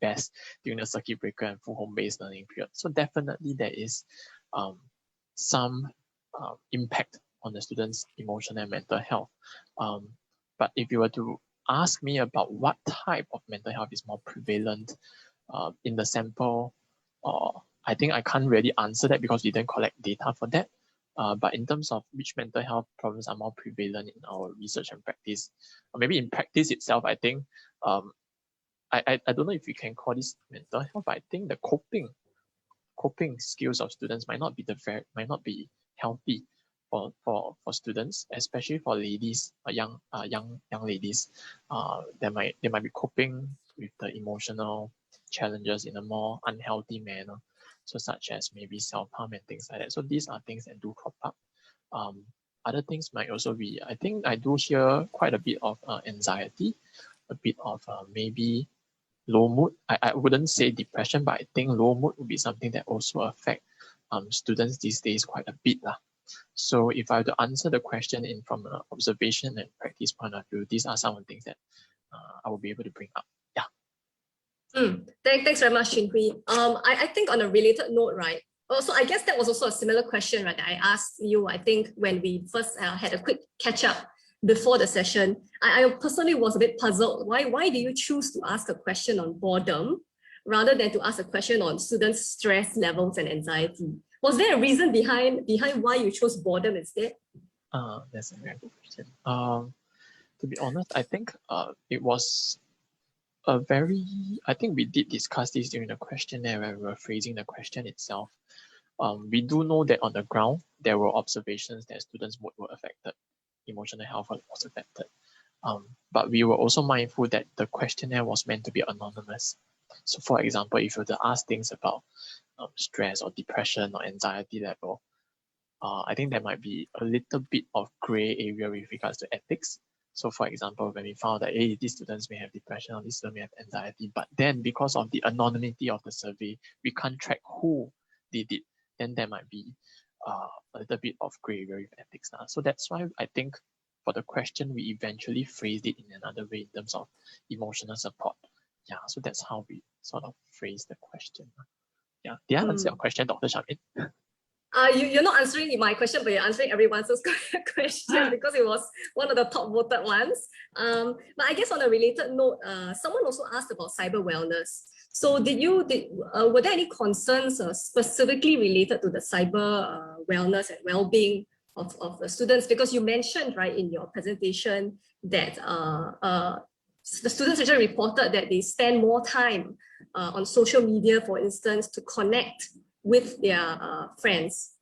Speaker 3: best during the circuit breaker and full home-based learning period. So definitely there is some impact on the students' emotional and mental health. But if you were to ask me about what type of mental health is more prevalent in the sample, I think I can't really answer that because we didn't collect data for that. But in terms of which mental health problems are more prevalent in our research and practice, or maybe in practice itself, I think I don't know if we can call this mental health, but I think the coping skills of students might not be healthy for students, especially for ladies, young ladies. They might be coping with the emotional challenges in a more unhealthy manner. So such as maybe self-harm and things like that. So these are things that do crop up. Other things might also be, I think I do hear quite a bit of anxiety, a bit of maybe low mood. I wouldn't say depression, but I think low mood would be something that also affect students these days quite a bit. So if I were to answer the question from an observation and practice point of view, these are some of the things that I will be able to bring up. Yeah.
Speaker 4: Thanks very much, Chin Hwee. I think on a related note, right? Also, I guess that was also a similar question, right? That I asked you, I think, when we first had a quick catch up before the session. I personally was a bit puzzled. Why do you choose to ask a question on boredom rather than to ask a question on students' stress levels and anxiety? Was there a reason behind why you chose boredom instead?
Speaker 3: That's a very good question. To be honest, I think it was I think we did discuss this during the questionnaire where we were phrasing the question itself. We do know that on the ground, there were observations that students' mood were affected, emotional health was affected. But we were also mindful that the questionnaire was meant to be anonymous. So for example, if you were to ask things about stress or depression or anxiety level, I think there might be a little bit of gray area with regards to ethics. So for example, when we found that, hey, these students may have depression or these students may have anxiety, but then because of the anonymity of the survey, we can't track who did it, then there might be a little bit of gray area with ethics. So that's why I think for the question, we eventually phrased it in another way in terms of emotional support. Yeah, so that's how we sort of phrase the question. Yeah, did I answer your question, Dr. Shamin?
Speaker 4: You're not answering my question, but you're answering everyone else's question because it was one of the top voted ones. But I guess on a related note, someone also asked about cyber wellness. So were there any concerns specifically related to the cyber wellness and well-being of the students? Because you mentioned, right, in your presentation that the students actually reported that they spend more time on social media, for instance, to connect with their friends.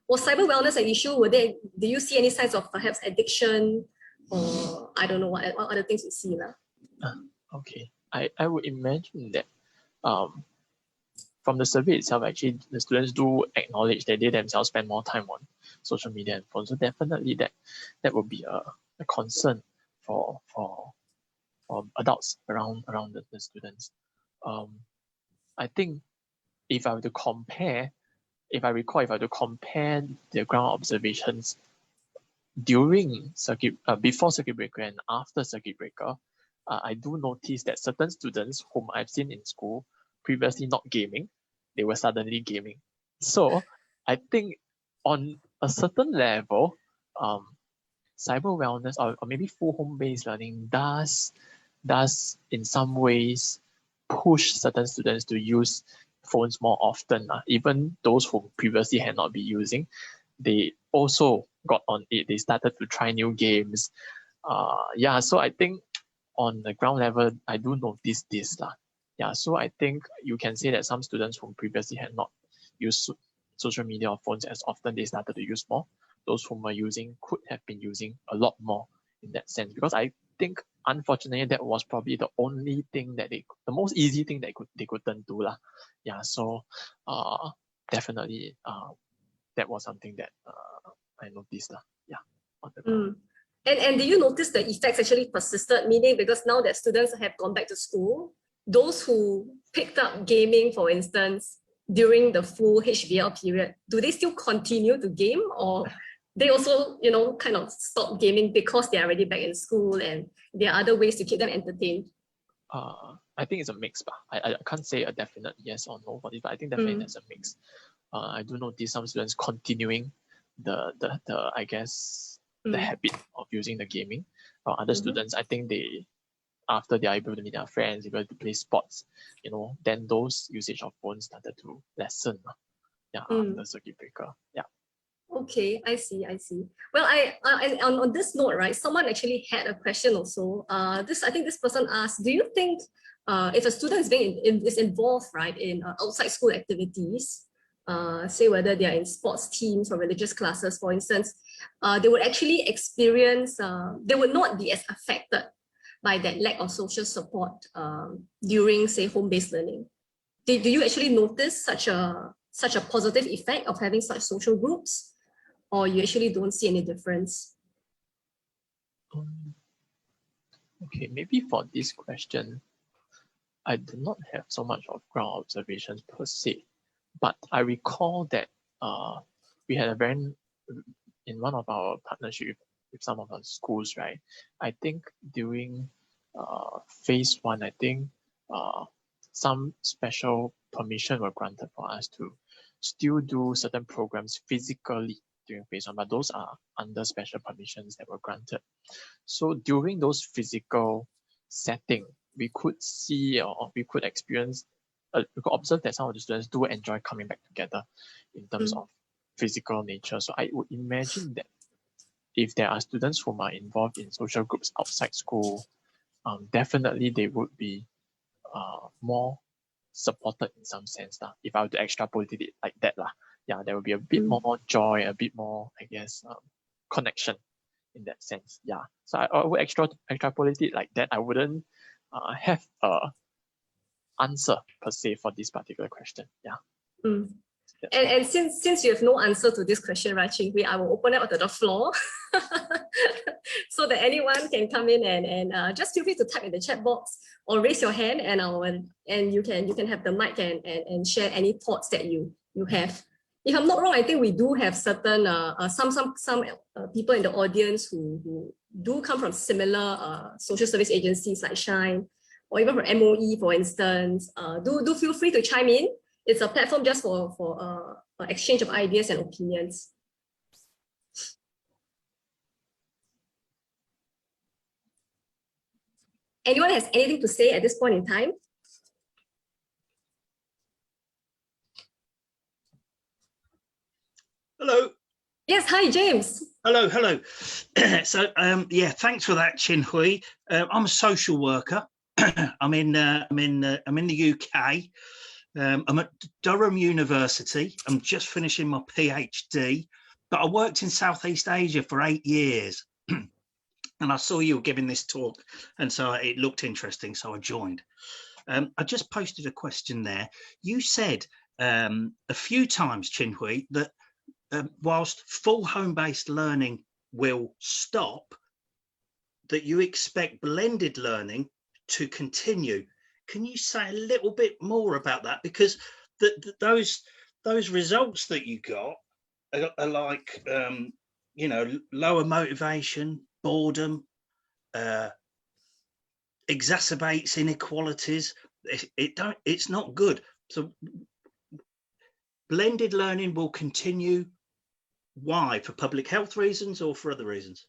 Speaker 4: Was cyber wellness an issue? Do you see any signs of perhaps addiction, or I don't know what other things you see now?
Speaker 3: Okay, I would imagine that from the survey itself, actually, the students do acknowledge that they themselves spend more time on social media and phones. So definitely that would be a concern for adults around the students. I think if I were to compare, if I were to compare the ground observations during before circuit breaker and after circuit breaker, I do notice that certain students whom I've seen in school previously not gaming, they were suddenly gaming. So I think on a certain level, cyber wellness or maybe full home-based learning does in some ways push certain students to use phones more often. Even those who previously had not been using, they also got on it. They started to try new games. So I think on the ground level, I do notice this. Yeah, so I think you can say that some students who previously had not used social media or phones as often, they started to use more. Those whom are using could have been using a lot more in that sense, because I think unfortunately that was probably the only thing that the most easy thing that they could turn to lah. Yeah, so definitely that was something that I noticed lah. Yeah, on the ground.
Speaker 4: And do you notice the effects actually persisted? Meaning, because now that students have gone back to school, those who picked up gaming, for instance, during the full HBL period, do they still continue to game, or they also, kind of stop gaming because they're already back in school and there are other ways to keep them entertained?
Speaker 3: I think it's a mix. I can't say a definite yes or no for this, but I think definitely there's a mix. I do notice some students continuing the I guess the habit of using the gaming. Other students, I think after they are able to meet their friends, able to play sports, then those usage of phones started to lessen. Yeah, after circuit breaker. Yeah.
Speaker 4: Okay, I see. Well, and on this note, right, someone actually had a question also. I think this person asked, do you think if a student is involved, right, in outside school activities, say whether they are in sports teams or religious classes, for instance, they would actually experience, they would not be as affected by that lack of social support during, say, home-based learning? Do you actually notice such a positive effect of having such social groups, or you actually don't see any difference?
Speaker 3: Okay, maybe for this question, I do not have so much of ground observations per se, but I recall that we had in one of our partnership with some of our schools, right? I think during phase 1, I think some special permission were granted for us to still do certain programs physically during phase 1, but those are under special permissions that were granted. So during those physical setting, we could see or we could experience, we could observe that some of the students do enjoy coming back together in terms of physical nature. So I would imagine that if there are students who are involved in social groups outside school, definitely they would be more supported in some sense. If I were to extrapolate it like that, yeah, there will be a bit more joy, a bit more, I guess, connection in that sense. Yeah. So I would extrapolate it like that. I wouldn't have a answer per se for this particular question. Yeah.
Speaker 4: And since you have no answer to this question, right, Chin Hwee, I will open up to the floor so that anyone can come in and just feel free to type in the chat box or raise your hand, and you can have the mic and share any thoughts that you have. If I'm not wrong, I think we do have certain some people in the audience who do come from similar social service agencies like Shine, or even from MOE, for instance. Do feel free to chime in. It's a platform just for exchange of ideas and opinions. Anyone has anything to say at this point in time?
Speaker 5: Hello.
Speaker 4: Yes, hi, James.
Speaker 5: Hello. So, yeah, thanks for that, Chin Hwee. I'm a social worker. I'm in the UK. I'm at Durham University. I'm just finishing my PhD, but I worked in Southeast Asia for 8 years. And I saw you were giving this talk, and so it looked interesting, so I joined. I just posted a question there. You said a few times, Chin Hwee, that whilst full home-based learning will stop, that you expect blended learning to continue. Can you say a little bit more about that? Because those results that you got are like, you know, lower motivation, boredom, exacerbates inequalities. It's not good. So blended learning will continue. Why? For public health reasons or for other reasons?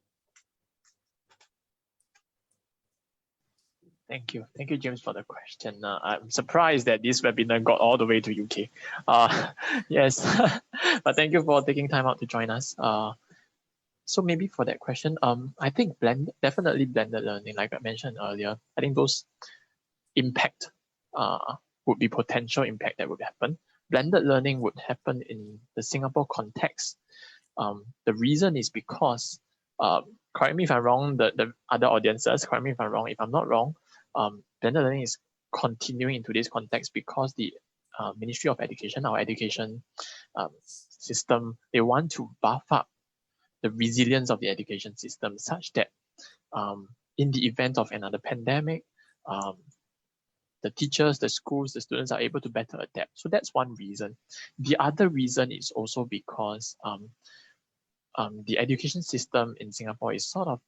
Speaker 3: Thank you, James, for the question. I'm surprised that this webinar got all the way to UK. Yes, but thank you for taking time out to join us. So maybe for that question, I think definitely blended learning, like I mentioned earlier, I think those impact would be potential impact that would happen. Blended learning would happen in the Singapore context. The reason is because, correct me if I'm wrong, the other audiences, correct me if I'm wrong. If I'm not wrong, blended learning is continuing into this context because the Ministry of Education, our education system, they want to buff up the resilience of the education system such that in the event of another pandemic, the teachers, the schools, the students are able to better adapt. So that's one reason. The other reason is also because the education system in Singapore is sort of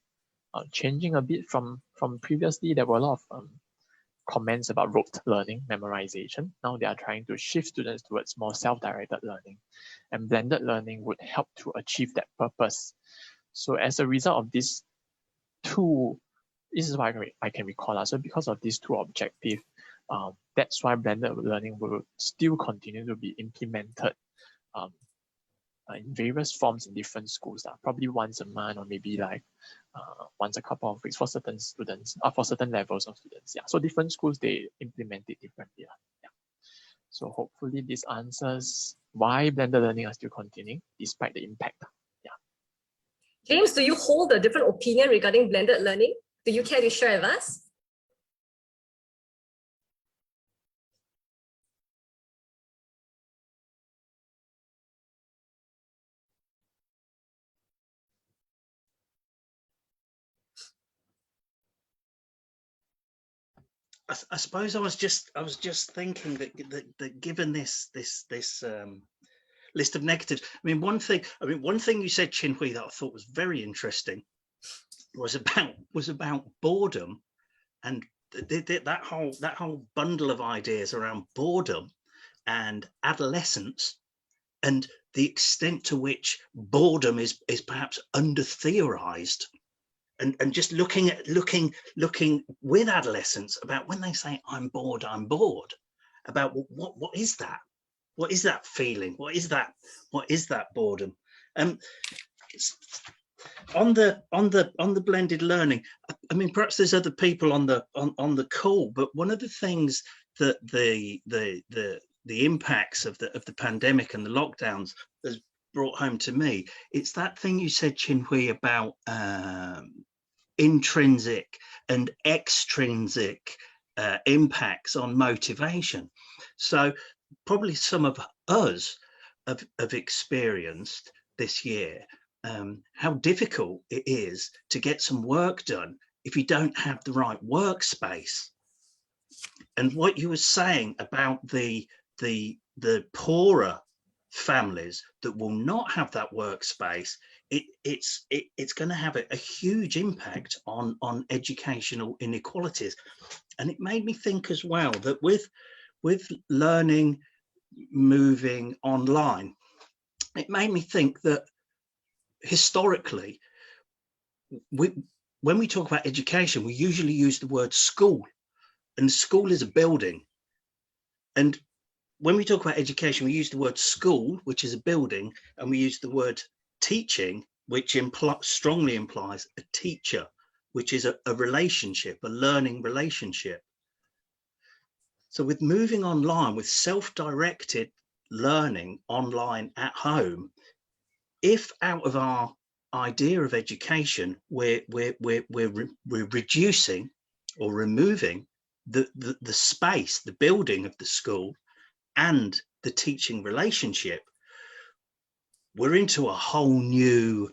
Speaker 3: changing a bit from previously. There were a lot of comments about rote learning, memorization. Now they are trying to shift students towards more self-directed learning, and blended learning would help to achieve that purpose. So as a result of these two, this is why I can recall. So because of these two objectives, that's why blended learning will still continue to be implemented in various forms in different schools, probably once a month or maybe like once a couple of weeks for certain students, for certain levels of students. Yeah, so different schools, they implement it differently. Yeah. So hopefully this answers why blended learning are still continuing despite the impact. Yeah.
Speaker 4: James, do you hold a different opinion regarding blended learning? Do you care to share with us?
Speaker 5: I suppose I was just thinking that given this list of negatives, one thing you said, Chin Hwee, that I thought was very interesting was about boredom and that whole bundle of ideas around boredom and adolescence, and the extent to which boredom is perhaps under theorized, and just looking with adolescents about when they say I'm bored, about what is that? What is that feeling? What is that boredom? It's on the blended learning. I mean, perhaps there's other people on the call, but one of the things that the impacts of the pandemic and the lockdowns has brought home to me, it's that thing you said, Chin Hwee, about intrinsic and extrinsic impacts on motivation. So probably some of us have experienced this year how difficult it is to get some work done if you don't have the right workspace. And what you were saying about the poorer families that will not have that workspace, it's going to have a huge impact on educational inequalities. And it made me think as well that with learning moving online, it made me think that historically, when we talk about education, we usually use the word school, and school is a building. And when we talk about education, we use the word school, which is a building, and we use the word teaching, which strongly implies a teacher, which is a relationship, a learning relationship. So with moving online, with self-directed learning online at home, if out of our idea of education, we're reducing or removing the space, the building of the school and the teaching relationship, we're into a whole new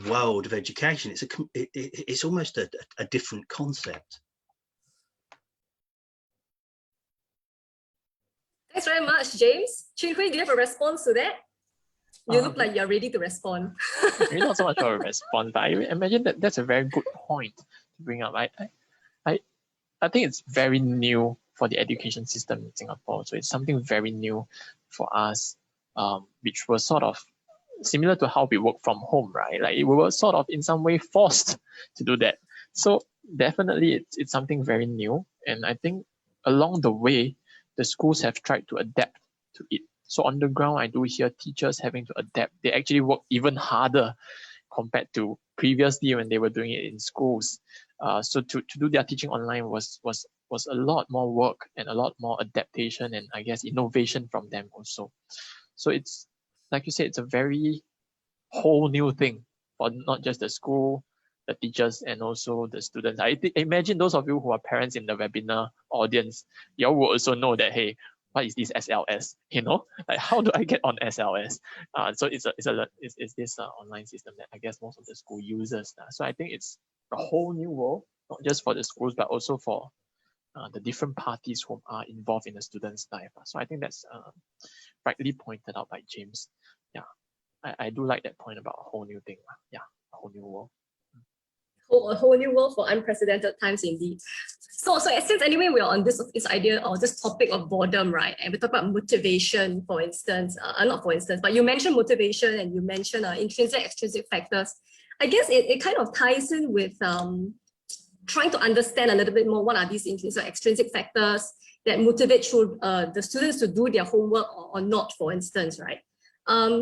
Speaker 5: world of education. It's almost a different concept.
Speaker 4: Thanks very much, James. Chin Hwee, do you have a response to that? You look like you're ready to respond.
Speaker 3: Maybe not so much of a response, but I imagine that's a very good point to bring up. I think it's very new for the education system in Singapore. So it's something very new for us, which was sort of similar to how we work from home, right? Like we were sort of in some way forced to do that. So definitely it's something very new. And I think along the way, the schools have tried to adapt to it. So on the ground, I do hear teachers having to adapt. They actually work even harder compared to previously when they were doing it in schools. So to do their teaching online was a lot more work and a lot more adaptation and I guess innovation from them also. So it's, like you said, it's a very whole new thing for not just the school, the teachers, and also the students. I imagine those of you who are parents in the webinar audience, you all will also know that, hey, what is this SLS? You know, like how do I get on SLS? So it's this online system that I guess most of the school uses. So I think it's a whole new world, not just for the schools, but also for the different parties who are involved in the students' life. So I think that's rightly pointed out by James. Yeah, I do like that point about a whole new thing. Yeah, a whole new world.
Speaker 4: A whole new world for unprecedented times indeed. So since anyway we're on this idea or this topic of boredom, right? And we talk about motivation, for instance, not for instance, but you mentioned motivation and you mentioned intrinsic, extrinsic factors. I guess it kind of ties in with trying to understand a little bit more what are these intrinsic, extrinsic factors that motivate the students to do their homework or not, for instance, right?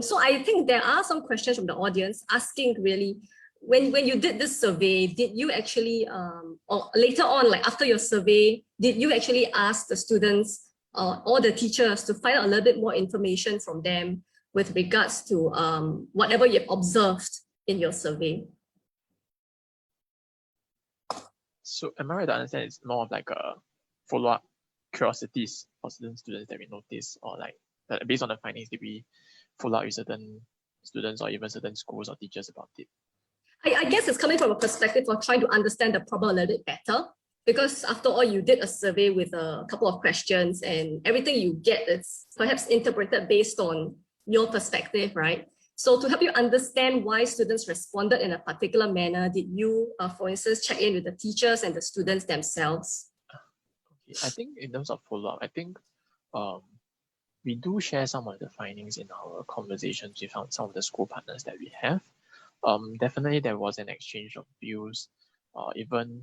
Speaker 4: So I think there are some questions from the audience asking really, when you did this survey, did you actually, or later on, like after your survey, did you actually ask the students or the teachers to find out a little bit more information from them with regards to whatever you've observed in your survey?
Speaker 3: So am I right to understand it's more of like a follow-up curiosities for certain students that we notice, or like based on the findings, did we follow up with certain students or even certain schools or teachers about it?
Speaker 4: I guess it's coming from a perspective of trying to understand the problem a little bit better, because after all, you did a survey with a couple of questions and everything you get is perhaps interpreted based on your perspective, right? So to help you understand why students responded in a particular manner, did you, for instance, check in with the teachers and the students themselves?
Speaker 3: Okay. I think in terms of follow-up, I think we do share some of the findings in our conversations with some of the school partners that we have. Definitely there was an exchange of views, even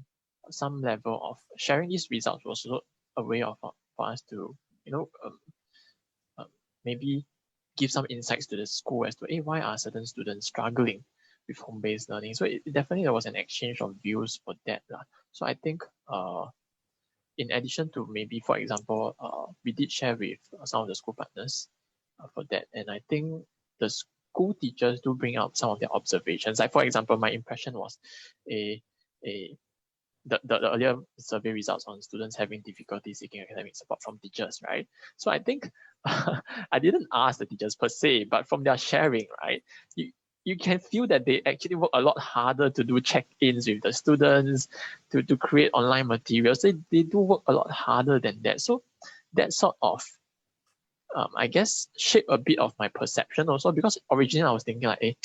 Speaker 3: some level of sharing these results was also a way of for us to, maybe give some insights to the school as to, hey, why are certain students struggling with home-based learning? So definitely there was an exchange of views for that. So I think in addition to maybe, for example, we did share with some of the school partners for that. And I think the school teachers do bring out some of their observations. Like, for example, my impression was the earlier survey results on students having difficulty seeking academic support from teachers, right? So I think I didn't ask the teachers per se, but from their sharing, right, you can feel that they actually work a lot harder to do check-ins with the students, to create online materials. They do work a lot harder than that. So that sort of, I guess, shaped a bit of my perception also, because originally I was thinking like, hey,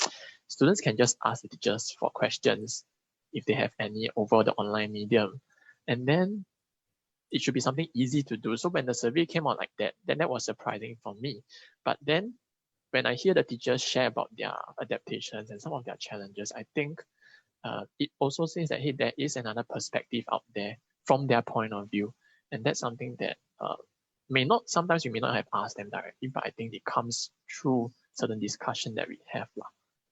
Speaker 3: students can just ask the teachers for questions if they have any over the online medium. And then it should be something easy to do. So when the survey came out like that, then that was surprising for me. But then when I hear the teachers share about their adaptations and some of their challenges, I think it also says that, hey, there is another perspective out there from their point of view. And that's something that sometimes we may not have asked them directly, but I think it comes through certain discussion that we have.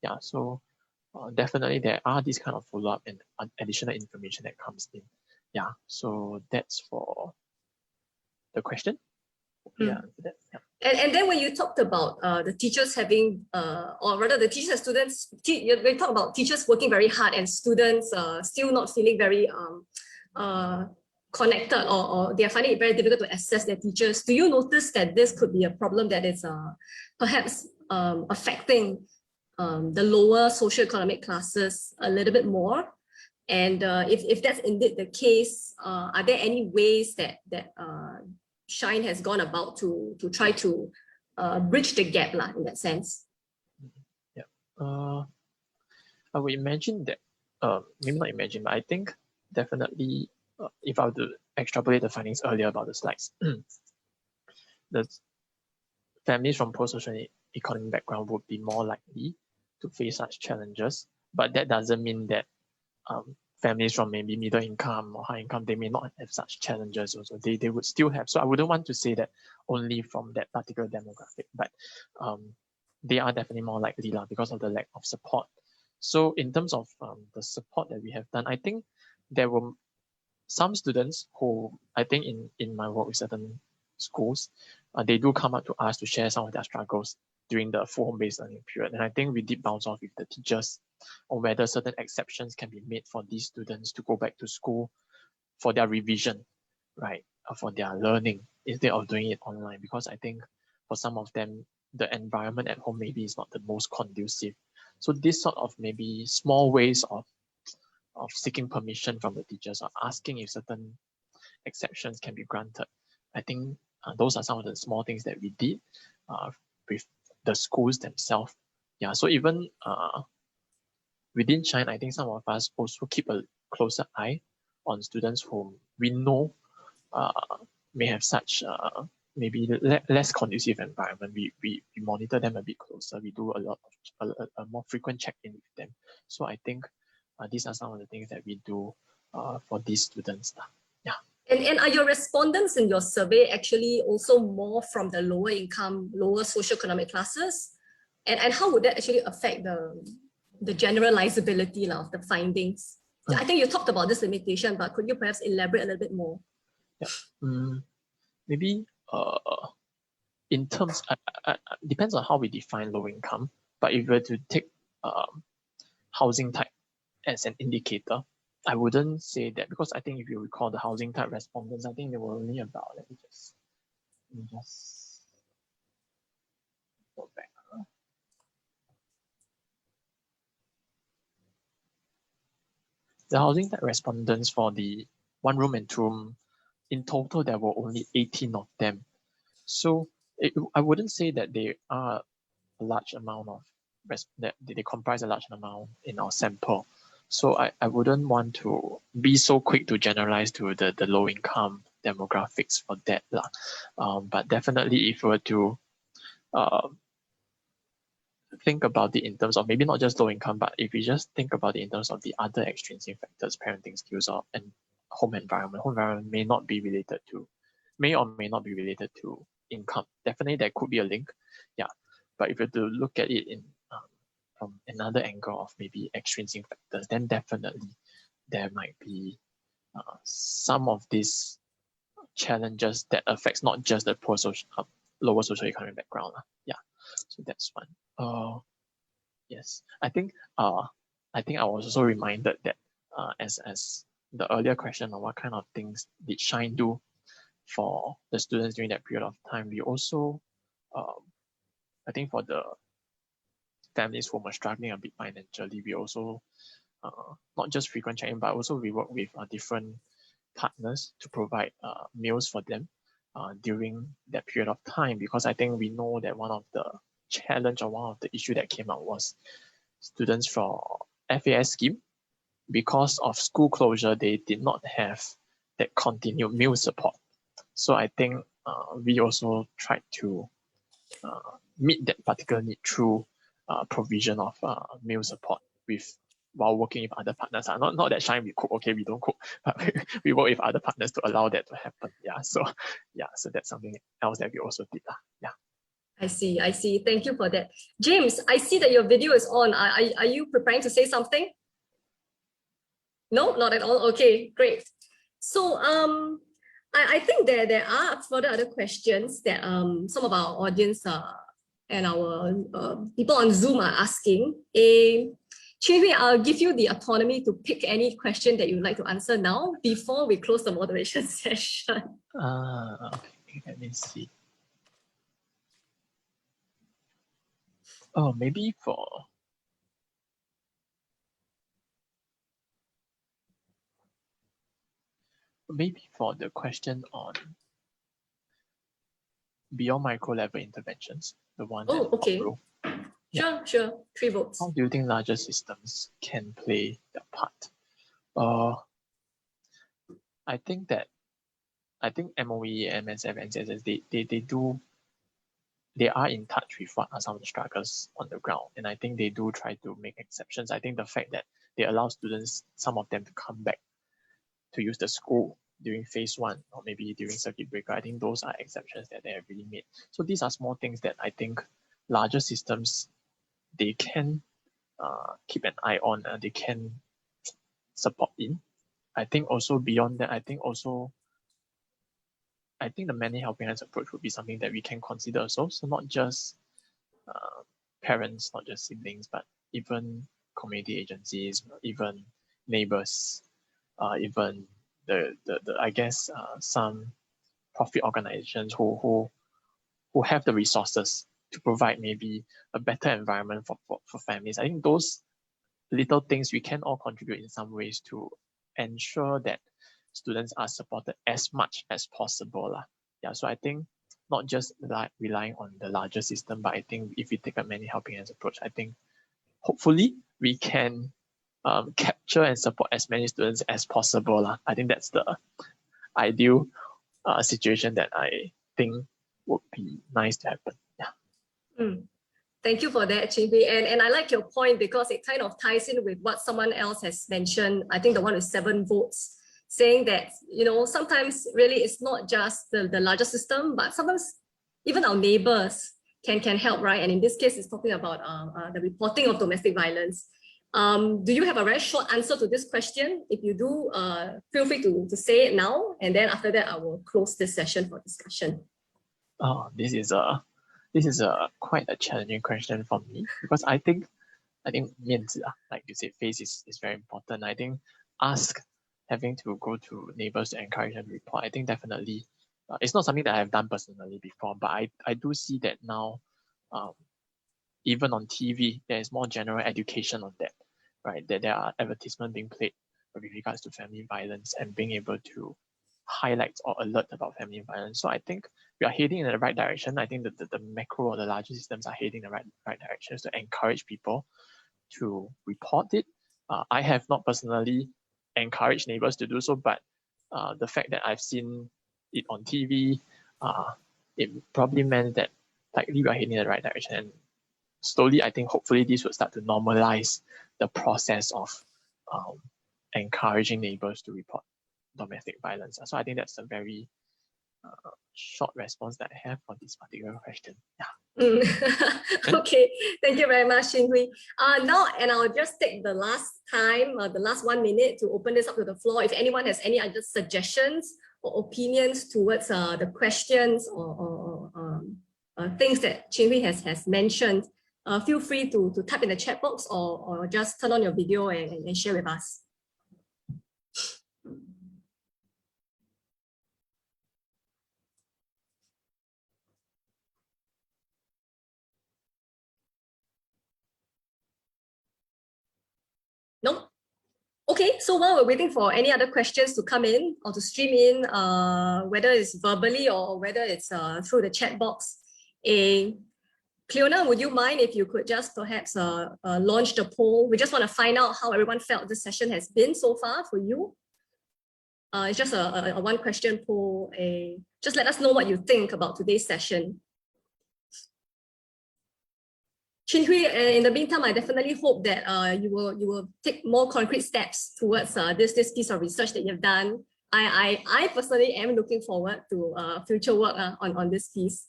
Speaker 3: Yeah, so definitely there are these kind of follow-up and additional information that comes in. Yeah, so that's for the question. Yeah, that's, yeah.
Speaker 4: And then when you talked about the teachers having, or rather the teachers and students, we talk about teachers working very hard and students still not feeling very connected, or they are finding it very difficult to access their teachers. Do you notice that this could be a problem that is perhaps affecting the lower socioeconomic classes a little bit more? And if that's indeed the case, are there any ways that Shine has gone about to try to bridge the gap in that sense?
Speaker 3: Yeah, I would imagine that, maybe not imagine, but I think definitely if I were to extrapolate the findings earlier about the slides, the families from post-social economic background would be more likely to face such challenges. But that doesn't mean that families from maybe middle income or high income, they may not have such challenges also. They would still have. So I wouldn't want to say that only from that particular demographic, but they are definitely more likely because of the lack of support. So in terms of the support that we have done, I think there were some students who, I think in my work with certain schools, they do come up to us to share some of their struggles during the full home-based learning period. And I think we did bounce off with the teachers on whether certain exceptions can be made for these students to go back to school for their revision, right? For their learning instead of doing it online. Because I think for some of them, the environment at home maybe is not the most conducive. So this sort of maybe small ways of seeking permission from the teachers or asking if certain exceptions can be granted. I think those are some of the small things that we did with the schools themselves. Yeah, so even within Shine, I think some of us also keep a closer eye on students whom we know may have such maybe less conducive environment. We monitor them a bit closer. We do a lot of a more frequent check-in with them. So I think these are some of the things that we do for these students. Yeah.
Speaker 4: And are your respondents in your survey actually also more from the lower income, lower socioeconomic classes? And how would that actually affect the generalizability of the findings? I think you talked about this limitation, but could you perhaps elaborate a little bit more?
Speaker 3: Yeah. Maybe in terms, depends on how we define low income. But if we were to take housing type as an indicator, I wouldn't say that, because I think if you recall the housing type respondents, I think there were only about, let me just go back. The housing type respondents for the 1 room and 2 room, in total, there were only 18 of them. So I wouldn't say that they are a large amount of that they comprise a large amount in our sample. So I wouldn't want to be so quick to generalize to the low income demographics for that. But definitely if we were to think about it in terms of maybe not just low income, but if we just think about it in terms of the other extrinsic factors, parenting skills and home environment may not be related to, may or may not be related to income. Definitely there could be a link, yeah. But if you were to look at it in from another angle of maybe extrinsic factors, then definitely there might be some of these challenges that affects not just the poor lower socioeconomic background. Yeah, so that's one. Yes, I think I was also reminded that as the earlier question on what kind of things did Shine do for the students during that period of time, we also I think for the families who were struggling a bit financially, we also not just frequent check-in, but also we work with different partners to provide meals for them during that period of time, because I think we know that one of the challenge or one of the issue that came out was students from FAS scheme. Because of school closure, they did not have that continued meal support. So I think we also tried to meet that particular need through provision of meal support while working with other partners. Not that Shine we cook, okay, we don't cook, but we work with other partners to allow that to happen. So that's something else that we also did. Yeah.
Speaker 4: I see. Thank you for that. James, I see that your video is on. Are you preparing to say something? No, not at all. Okay, great. So I think there are further other questions that some of our audience and our people on Zoom are asking. Chin Hwee, I'll give you the autonomy to pick any question that you'd like to answer now before we close the moderation session.
Speaker 3: Okay, let me see. Oh, maybe for the question on beyond micro level interventions, the one that
Speaker 4: okay. Sure. 3 votes.
Speaker 3: How do you think larger systems can play their part? I think MOE, MSF, and CSS, they are in touch with what are some of the struggles on the ground, and I think they do try to make exceptions. I think the fact that they allow students, some of them, to come back to use the school during phase 1 or maybe during circuit breaker, I think those are exceptions that they have really made. So these are small things that I think larger systems, they can keep an eye on, they can support in. I think also beyond that, I think the many helping hands approach would be something that we can consider also. So not just parents, not just siblings, but even community agencies, even neighbors, even the I guess some profit organizations who have the resources to provide maybe a better environment for families. I think those little things we can all contribute in some ways to ensure that students are supported as much as possible. Yeah, so I think not just relying on the larger system, but I think if we take a many helping hands approach, I think hopefully we can capture and support as many students as possible. I think that's the ideal situation that I think would be nice to happen. Yeah.
Speaker 4: Thank you for that, Chin Hwee. And I like your point because it kind of ties in with what someone else has mentioned. I think the one with 7 votes, saying that, sometimes really it's not just the larger system, but sometimes even our neighbors can help, right? And in this case, it's talking about the reporting of domestic violence. Do you have a very short answer to this question? If you do, feel free to say it now. And then after that, I will close this session for discussion.
Speaker 3: Oh, this is quite a challenging question for me, because I think 面子, like you said, face is very important. I think having to go to neighbors to encourage them to report, I think definitely it's not something that I've done personally before, but I do see that now, even on TV, there is more general education on that, right? That there are advertisements being played with regards to family violence and being able to highlights or alert about family violence. So I think we are heading in the right direction. I think that the macro or the larger systems are heading in the right direction to encourage people to report it. I have not personally encouraged neighbors to do so, but the fact that I've seen it on TV, it probably meant that likely we are heading in the right direction. And slowly, I think hopefully this will start to normalize the process of encouraging neighbors to report domestic violence. So I think that's a very short response that I have on this particular question. Yeah.
Speaker 4: Okay, thank you very much, Chin Hwee. Now, and I'll just take the last time, the last 1 minute to open this up to the floor. If anyone has any other suggestions or opinions towards the questions or things that Chin Hwee has mentioned, feel free to type in the chat box or just turn on your video and share with us. No? Okay, so while we're waiting for any other questions to come in or to stream in, whether it's verbally or whether it's through the chat box, Cleona, would you mind if you could just perhaps launch the poll? We just want to find out how everyone felt this session has been so far for you. It's just a one question poll. Just let us know what you think about today's session. Chin Hwee, in the meantime, I definitely hope that you will take more concrete steps towards this piece of research that you've done. I personally am looking forward to future work on this piece.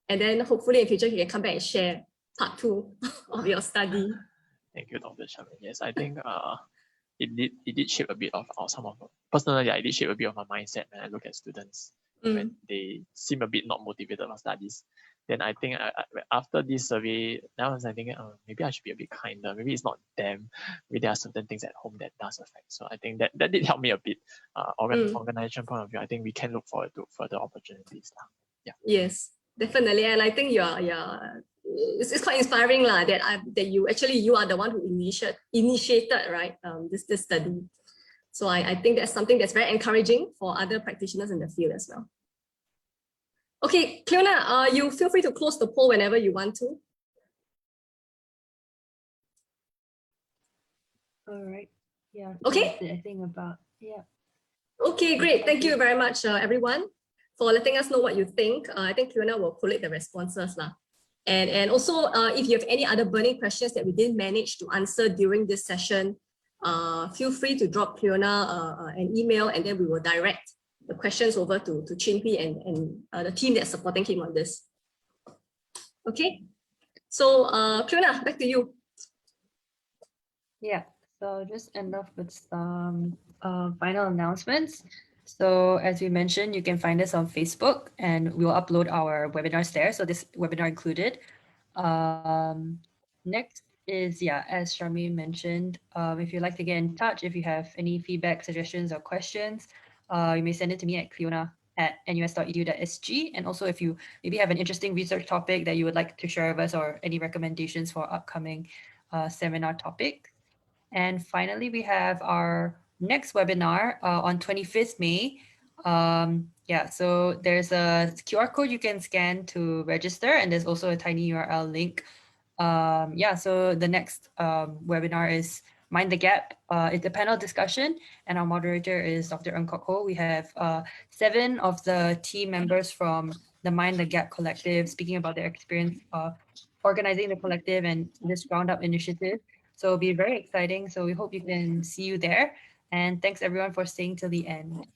Speaker 4: And then hopefully in future you can come back and share part 2 of your study.
Speaker 3: Thank you, Dr. Sharmin. Yes, I think it did shape a bit of personally, I did shape a bit of my mindset when I look at students when they seem a bit not motivated for studies. Then I think after this survey, now I was thinking, maybe I should be a bit kinder. Maybe it's not them. Maybe there are certain things at home that does affect. So I think that did help me a bit. Organization point of view, I think we can look forward to further opportunities. Yeah. Yes,
Speaker 4: definitely. And I think it's quite inspiring that you are the one who initiated right this study. So I think that's something that's very encouraging for other practitioners in the field as well. Okay, Cleona, you feel free to close the poll whenever you want to.
Speaker 1: All right. Yeah.
Speaker 4: Okay.
Speaker 1: I think about, yeah.
Speaker 4: Okay, great. Thank you very much, everyone, for letting us know what you think. I think Cleona will collate the responses. And also, if you have any other burning questions that we didn't manage to answer during this session, feel free to drop Cleona an email, and then we will direct the questions over to Chin Hwee and the team that's supporting him on this. Okay, so Cleona, back to you.
Speaker 1: Yeah, so I'll just end off with some final announcements. So as we mentioned, you can find us on Facebook and we'll upload our webinars there. So this webinar included. Next is, as Charmaine mentioned, if you'd like to get in touch, if you have any feedback, suggestions, or questions, you may send it to me at cleona@nus.edu.sg. And also if you maybe have an interesting research topic that you would like to share with us or any recommendations for upcoming seminar topics. And finally, we have our next webinar on 25th May. So there's a QR code you can scan to register, and there's also a tiny URL link. So the next webinar is Mind the Gap. It's a panel discussion, and our moderator is Dr. Ng Chin Hwee. We have 7 of the team members from the Mind the Gap collective speaking about their experience organizing the collective and this Roundup initiative. So it'll be very exciting. So we hope you can see you there. And thanks everyone for staying till the end.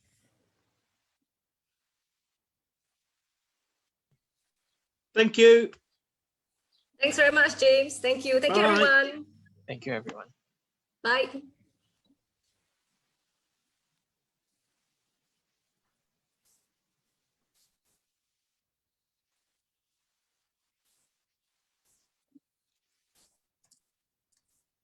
Speaker 5: Thank you.
Speaker 4: Thanks very much, James. Thank you. Thank you, everyone.
Speaker 3: Thank you, everyone.
Speaker 4: Bye.